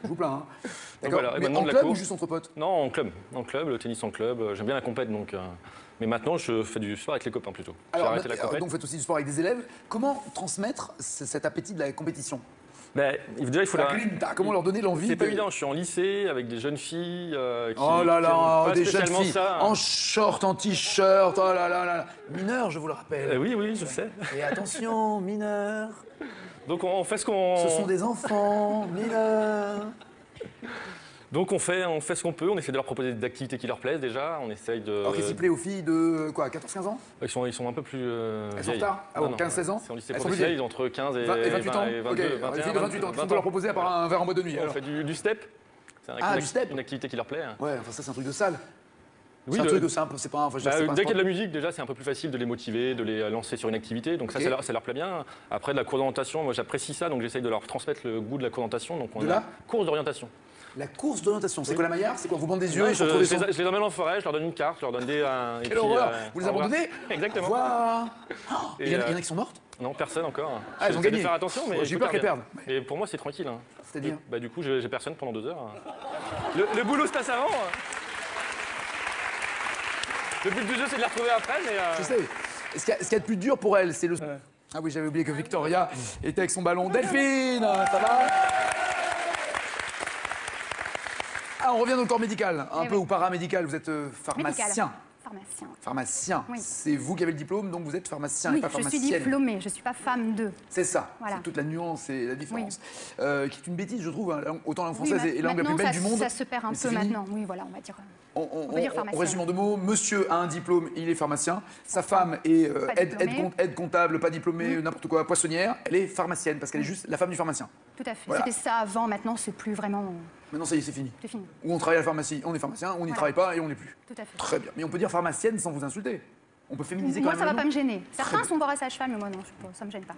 S1: vous plains. Hein. D'accord.
S2: Voilà.
S1: Mais en club ou juste entre potes?
S2: Non, en club. En club, le tennis en club. J'aime bien la compète, donc. Mais maintenant, je fais du sport avec les copains plutôt.
S1: Alors, donc vous faites aussi du sport avec des élèves. Comment transmettre cet appétit de la compétition?
S2: Déjà, il faut
S1: comment leur donner l'envie?
S2: C'est pas évident. Je suis en lycée avec des jeunes filles qui.
S1: Oh là là,
S2: pas
S1: des jeunes filles
S2: ça,
S1: en short, en t-shirt. Oh là là. Mineurs, je vous le rappelle.
S2: Oui, je sais.
S1: Et attention, mineurs.
S2: Donc on fait ce qu'on.
S1: Ce sont des enfants, mineurs.
S2: Donc on fait ce qu'on peut, on essaie de leur proposer des activités qui leur plaisent déjà, on essaye de...
S1: Alors qu'est-ce qui plaît aux filles de quoi, 14-15 ans?
S2: Ils sont un peu plus
S1: Elles sont en retard? Ah bon, 15-16 ans?
S2: C'est en lycée professionnel, ils ont entre 15 et
S1: 28 ans.
S2: et 22,
S1: okay.
S2: 21,
S1: les filles de 28 ans, qu'est-ce qu'on peut leur proposer à part un verre en boîte de nuit?
S2: On fait du step.
S1: Du step?
S2: Une activité qui leur plaît.
S1: Ouais, enfin ça c'est un truc de salle.
S2: Oui,
S1: c'est un truc de simple, c'est pas un...
S2: dès qu'il y a de la musique, déjà, c'est un peu plus facile de les motiver, de les lancer sur une activité. Donc ça leur plaît bien. Après, de la course d'orientation, moi j'apprécie ça, donc j'essaye de leur transmettre le goût de la course d'orientation. Donc on a course d'orientation.
S1: La course d'orientation, c'est quoi la Maillard? C'est quoi? Vous bandez des yeux?
S2: Je les emmène en forêt, je leur donne une carte, je leur donne des...
S1: Quelle horreur! Vous les abandonnez?
S2: Exactement.
S1: Il y en a qui sont mortes?
S2: Non, personne encore.
S1: Ils ont gagné.
S2: Faire attention, mais
S1: j'ai peur qu'elles perdent.
S2: Et pour moi, c'est tranquille.
S1: C'est-à-dire?
S2: Du coup, j'ai personne pendant 2 heures. Le boulot se passe avant. Le but du jeu, c'est de les retrouver après, mais...
S1: Je sais. Ce qu'il y a de plus dur pour elles, c'est Ah oui, j'avais oublié que Victoria était avec son ballon. Delphine, ça va? Ah, on revient dans le corps médical, un peu, ou paramédical. Vous êtes pharmacien.
S5: Médical.
S1: Pharmacien.
S5: Oui.
S1: C'est vous qui avez le diplôme, donc vous êtes pharmacien et
S5: Oui,
S1: pas
S5: je suis
S1: pharmacienne.
S5: diplômée, je ne suis pas femme de.
S1: C'est ça,
S5: Voilà.
S1: c'est toute la nuance et la différence. Qui est une bêtise, je trouve, hein. Autant la langue
S5: Oui,
S1: française est la langue la plus belle du monde.
S5: Ça se perd un
S1: mais c'est
S5: peu
S1: fini.
S5: maintenant. Oui, voilà, on va dire.
S1: On
S5: peut dire pharmacien.
S1: résume en 2 mots. Monsieur a un diplôme, il est pharmacien. Sa femme est
S5: Pas diplômée.
S1: aide comptable, pas diplômée, n'importe quoi, poissonnière. Elle est pharmacienne parce qu'elle est juste la femme du pharmacien.
S5: Tout à fait.
S1: Voilà.
S5: C'était ça avant, maintenant, c'est plus vraiment.
S1: Maintenant, ça y est, c'est fini.
S5: C'est fini.
S1: Ou on travaille à la pharmacie, on est pharmacien, on n'y travaille pas et on l'est plus.
S5: Tout à fait.
S1: Très bien. Mais on peut dire pharmacienne sans vous insulter. On peut féminiser quand
S5: Moi,
S1: même.
S5: ça
S1: le
S5: va pas
S1: nom.
S5: me gêner. Certains sont voir sage-femme, mais moi, non, ça me gêne pas.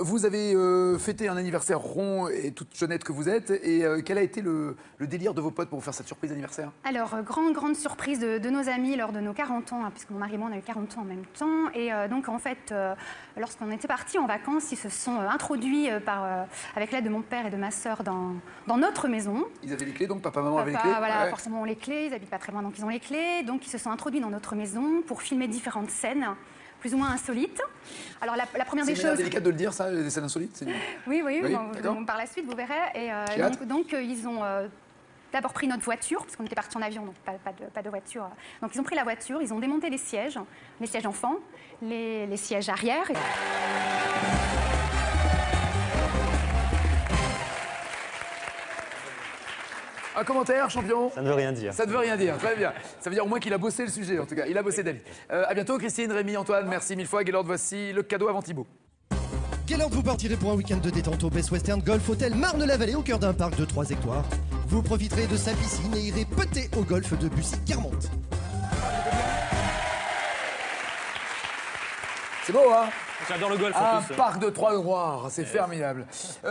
S1: Vous avez fêté un anniversaire rond et toute jeunette que vous êtes. Et quel a été le délire de vos potes pour vous faire cette surprise d'anniversaire?
S5: Alors, grande surprise de nos amis lors de nos 40 ans, hein, puisque mon mari et moi, on a eu 40 ans en même temps. Et donc, en fait, lorsqu'on était partis en vacances, ils se sont introduits avec l'aide de mon père et de ma sœur dans notre maison.
S1: Ils avaient les clés, donc papa, maman avaient les
S5: Papa,
S1: clés.
S5: voilà,
S1: Ouais.
S5: forcément, ont les clés, ils habitent pas très loin, donc ils ont les clés. Donc, ils se sont introduits dans notre maison pour filmer différentes scènes, plus ou moins insolites. Alors, la première
S1: C'est
S5: des
S1: une manière
S5: choses...
S1: délicate de le dire, ça, les scènes insolites.
S5: Oui,
S1: Oui, d'accord.
S5: par la suite, vous verrez. Et
S1: J'ai hâte.
S5: donc, ils ont d'abord pris notre voiture, parce qu'on était partis en avion, donc pas de voiture. Donc, ils ont pris la voiture, ils ont démonté les sièges enfants, les sièges arrière.
S1: Un commentaire, champion?
S9: Ça ne veut rien dire.
S1: Ça ne veut rien dire, très bien. Ça veut dire au moins qu'il a bossé le sujet, en tout cas. Il a bossé David. À bientôt, Christine, Rémi, Antoine, merci 1000 fois. Gaylord, voici le cadeau avant Thibaut.
S8: Gaylord, vous partirez pour un week-end de détente au Best Western Golf Hotel Marne-la-Vallée au cœur d'un parc de 3 hectares. Vous profiterez de sa piscine et irez péter au golf de Bussy-Guermantes.
S1: C'est beau, hein?
S2: J'adore le golf en
S1: Un
S2: plus.
S1: parc de 3 noirs, c'est formidable.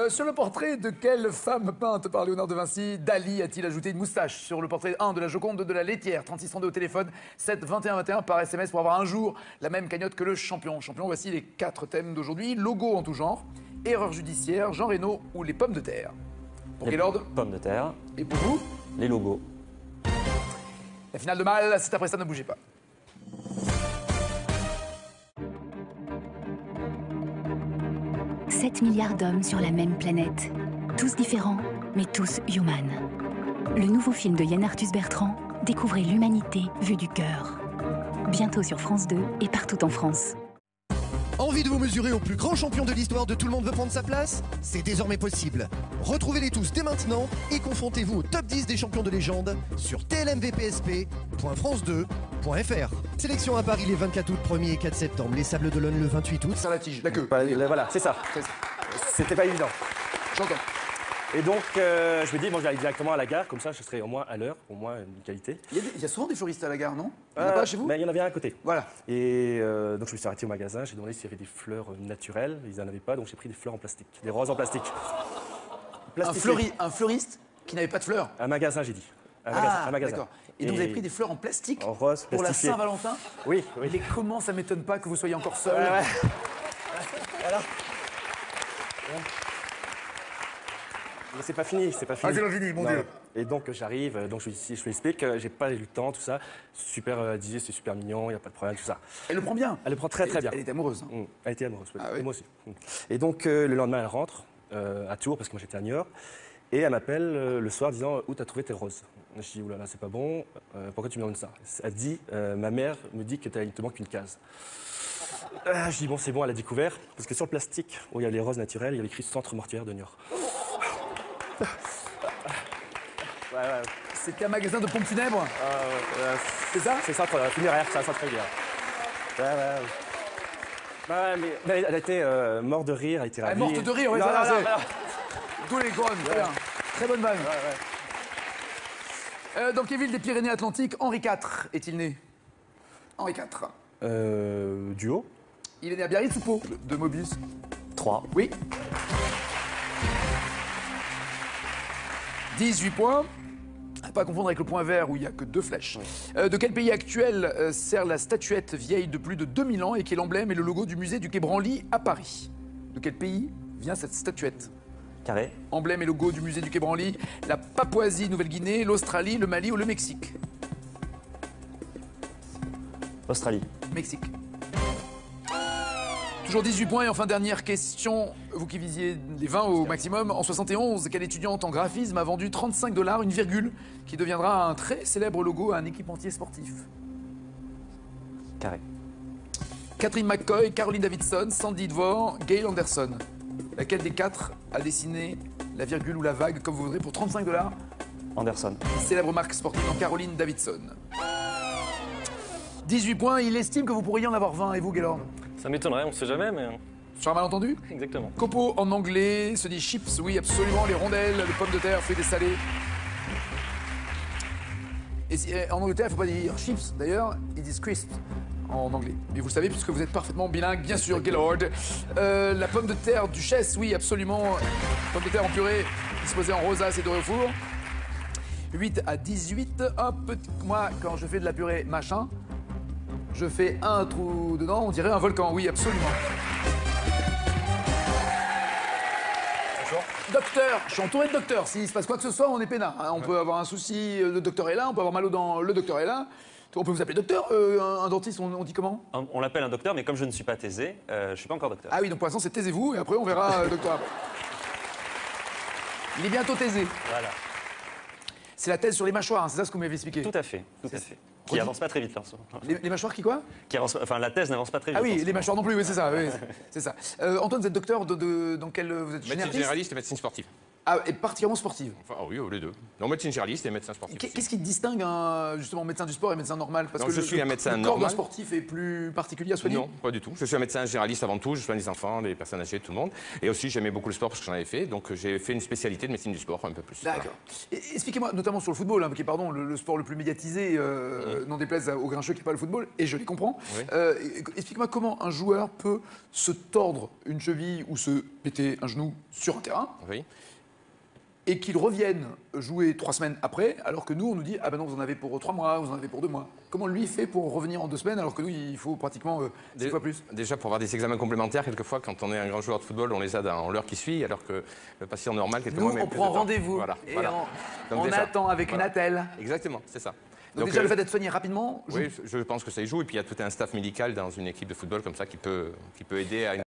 S1: Sur le portrait de quelle femme peinte par Léonard de Vinci, Dali a-t-il ajouté une moustache? Sur le portrait 1 de la Joconde, 2 de la laitière, 3632 au téléphone, 7 21 21 par SMS pour avoir un jour la même cagnotte que le champion. Champion, voici les 4 thèmes d'aujourd'hui. Logo en tout genre, erreur judiciaire, Jean Reno ou les pommes de terre. Pour
S9: Les
S1: Gaylord
S9: pommes de terre,
S1: et pour vous?
S9: les logos.
S1: La finale de Mal, c'est après ça, ne bougez pas.
S10: « 7 milliards d'hommes sur la même planète. Tous différents, mais tous humains. Le nouveau film de Yann Arthus Bertrand, découvrez l'humanité vue du cœur. Bientôt sur France 2 et partout en France.
S8: Envie de vous mesurer au plus grand champion de l'histoire de Tout le monde veut prendre sa place? C'est désormais possible. Retrouvez-les tous dès maintenant et confrontez-vous au top 10 des champions de légende sur tlmvpsp.france2.fr. Sélection à Paris les 24 août, 1er et 4 septembre, les Sables d'Olonne le 28 août.
S1: Sur la tige, la queue.
S7: Voilà, c'est ça. C'était pas évident.
S1: J'entends.
S7: Et donc, je me dis, bon, j'allais directement à la gare, comme ça, je serai au moins à l'heure, au moins une qualité.
S1: Il y a souvent des fleuristes à la gare, non? Il y en a pas chez vous?
S7: Mais il y en avait un à côté.
S1: Voilà.
S7: Et donc, je me suis arrêté au magasin, j'ai demandé s'il y avait des fleurs naturelles. Ils n'en avaient pas, donc j'ai pris des fleurs en plastique, des roses en plastique.
S1: Un fleuriste qui n'avait pas de fleurs?
S7: Un magasin, j'ai dit. Un magasin.
S1: D'accord. Et donc vous avez pris des fleurs en plastique
S7: en rose,
S1: pour la
S7: plastifié.
S1: Saint-Valentin?
S7: Oui, oui.
S1: Mais comment ça m'étonne pas que vous soyez encore seul?
S7: Ouais. Voilà. Mais c'est pas fini, c'est pas fini.
S1: Ah, c'est pas fini, mon
S7: Non.
S1: Dieu.
S7: Et donc j'arrive, donc je lui explique, j'ai pas eu le temps, tout ça. Super, elle disait c'est super mignon, il n'y a pas de problème, tout ça.
S1: Elle le prend bien?
S7: Elle le prend très bien.
S1: Elle est amoureuse.
S7: Elle était amoureuse, oui.
S1: Ah oui.
S7: Et moi aussi. Et donc le lendemain, elle rentre à Tours, parce que moi j'étais à New York, et elle m'appelle le soir disant où t'as trouvé tes roses? Je dis oulala, c'est pas bon, pourquoi tu me donnes ça? Elle dit ma mère me dit que il te manque une case. Je dis bon, c'est bon, elle a découvert, parce que sur le plastique où il y a les roses naturelles, il y avait écrit Centre mortuaire de New York. Ouais.
S1: C'était un magasin de pompes funèbres? C'est ça?
S7: C'est ça, funéraire, ça très bien. Ouais, mais elle a été morte de rire, elle a été ravie.
S1: Elle est morte de rire, oui,
S7: Non,
S1: ça,
S7: non,
S1: c'est-
S7: non.
S1: Tous les couronnes, très bien. Très bonne vanne. Dans quelle ville des Pyrénées-Atlantiques Henri IV est-il né? Henri IV.
S7: Duo.
S1: Il est né à Biarritz ou Pau de Mobius?
S9: 3.
S1: Oui. 18 points. À pas confondre avec le point vert où il n'y a que 2 flèches. De quel pays actuel sert la statuette vieille de plus de 2000 ans et qui est l'emblème et le logo du musée du Quai Branly à Paris? De quel pays vient cette statuette?
S9: Carré.
S1: Emblème et logo du musée du Quai Branly, la Papouasie-Nouvelle-Guinée, l'Australie, le Mali ou le Mexique?
S9: Australie.
S1: Mexique. Toujours 18 points et enfin dernière question, vous qui visiez les 20 au maximum. En 71, quelle étudiante en graphisme a vendu 35 $, une virgule, qui deviendra un très célèbre logo à un équipementier sportif?
S9: Carré.
S1: Catherine McCoy, Caroline Davidson, Sandy Dvor, Gail Anderson. Laquelle des quatre a dessiné la virgule ou la vague, comme vous voudrez, pour 35 $?
S9: Anderson.
S1: Célèbre marque sportive en Caroline Davidson. 18 points, il estime que vous pourriez en avoir 20. Et vous, Gaylord?
S2: Ça m'étonnerait, on ne sait jamais, mais...
S1: Sur un malentendu?
S2: Exactement.
S1: Copo en anglais se dit chips, oui, absolument. Les rondelles, les pommes de terre, fruits dessalés. Et en Angleterre, il ne faut pas dire chips, d'ailleurs, ils disent crisps en anglais. Mais vous le savez, puisque vous êtes parfaitement bilingue, bien sûr, Gaylord. La pomme de terre duchesse, oui, absolument. Pomme de terre en purée, disposée en rosace et dorée au four. 8 à 18, hop, moi, quand je fais de la purée machin, je fais un trou dedans, on dirait un volcan, oui, absolument. Bonjour. Docteur, je suis entouré de docteurs. S'il se passe quoi que ce soit, on est peinard. Hein. On peut avoir un souci, le docteur est là, on peut avoir mal au dent, le docteur est là. On peut vous appeler docteur. Un dentiste, on dit comment?
S11: On l'appelle un docteur, mais comme je ne suis pas taisé, je ne suis pas encore docteur.
S1: Ah oui, donc pour l'instant, c'est taisez-vous, et après, on verra docteur après. Il est bientôt taisé.
S11: Voilà.
S1: C'est la thèse sur les mâchoires, hein, c'est ça ce que vous m'avez expliqué?
S11: Tout à fait, tout à fait. Qui avance pas très vite, là, en ce moment.
S1: Les mâchoires qui quoi?
S11: Qui avance, enfin, la thèse n'avance pas très vite.
S1: Ah oui, les mâchoires non plus, oui, c'est ça. Oui, c'est ça. Antoine, vous êtes docteur dans quel... Vous êtes
S3: Médecine généraliste et médecine sportive.
S1: Ah, et particulièrement sportive?
S3: Enfin, oui, les deux. Non, médecine généraliste et médecin sportif.
S1: Qu'est-ce qui distingue justement médecin du sport et médecin normal? Parce
S3: que je suis un médecin normal.
S1: Le corps d'un sportif est plus particulier à soigner?
S3: Non, pas du tout. Je suis un médecin généraliste avant tout. Je soigne les enfants, les personnes âgées, tout le monde. Et aussi, j'aimais beaucoup le sport parce que j'en avais fait. Donc, j'ai fait une spécialité de médecine du sport un peu plus.
S1: D'accord. Voilà. Expliquez-moi, notamment sur le football, hein, qui est pardon, le sport le plus médiatisé, n'en déplaise aux grincheux qui n'est pas le football, et je les comprends. Oui. Expliquez-moi comment un joueur peut se tordre une cheville ou se péter un genou sur un terrain.
S3: Oui.
S1: Et qu'ils reviennent jouer 3 semaines après, alors que nous, on nous dit « Ah ben non, vous en avez pour 3 mois, vous en avez pour 2 mois ». Comment lui fait pour revenir en 2 semaines, alors que nous, il faut pratiquement 6 fois plus?
S3: Déjà, pour avoir des examens complémentaires, quelquefois, quand on est un grand joueur de football, on les a dans l'heure qui suit, alors que le patient normal, quelquefois...
S1: Nous, on prend rendez-vous, voilà, et voilà. on attend avec une attelle.
S3: Exactement, c'est ça.
S1: Donc déjà, le fait d'être soigné rapidement...
S3: Oui, je pense que ça y joue, et puis il y a tout un staff médical dans une équipe de football comme ça qui peut aider à une...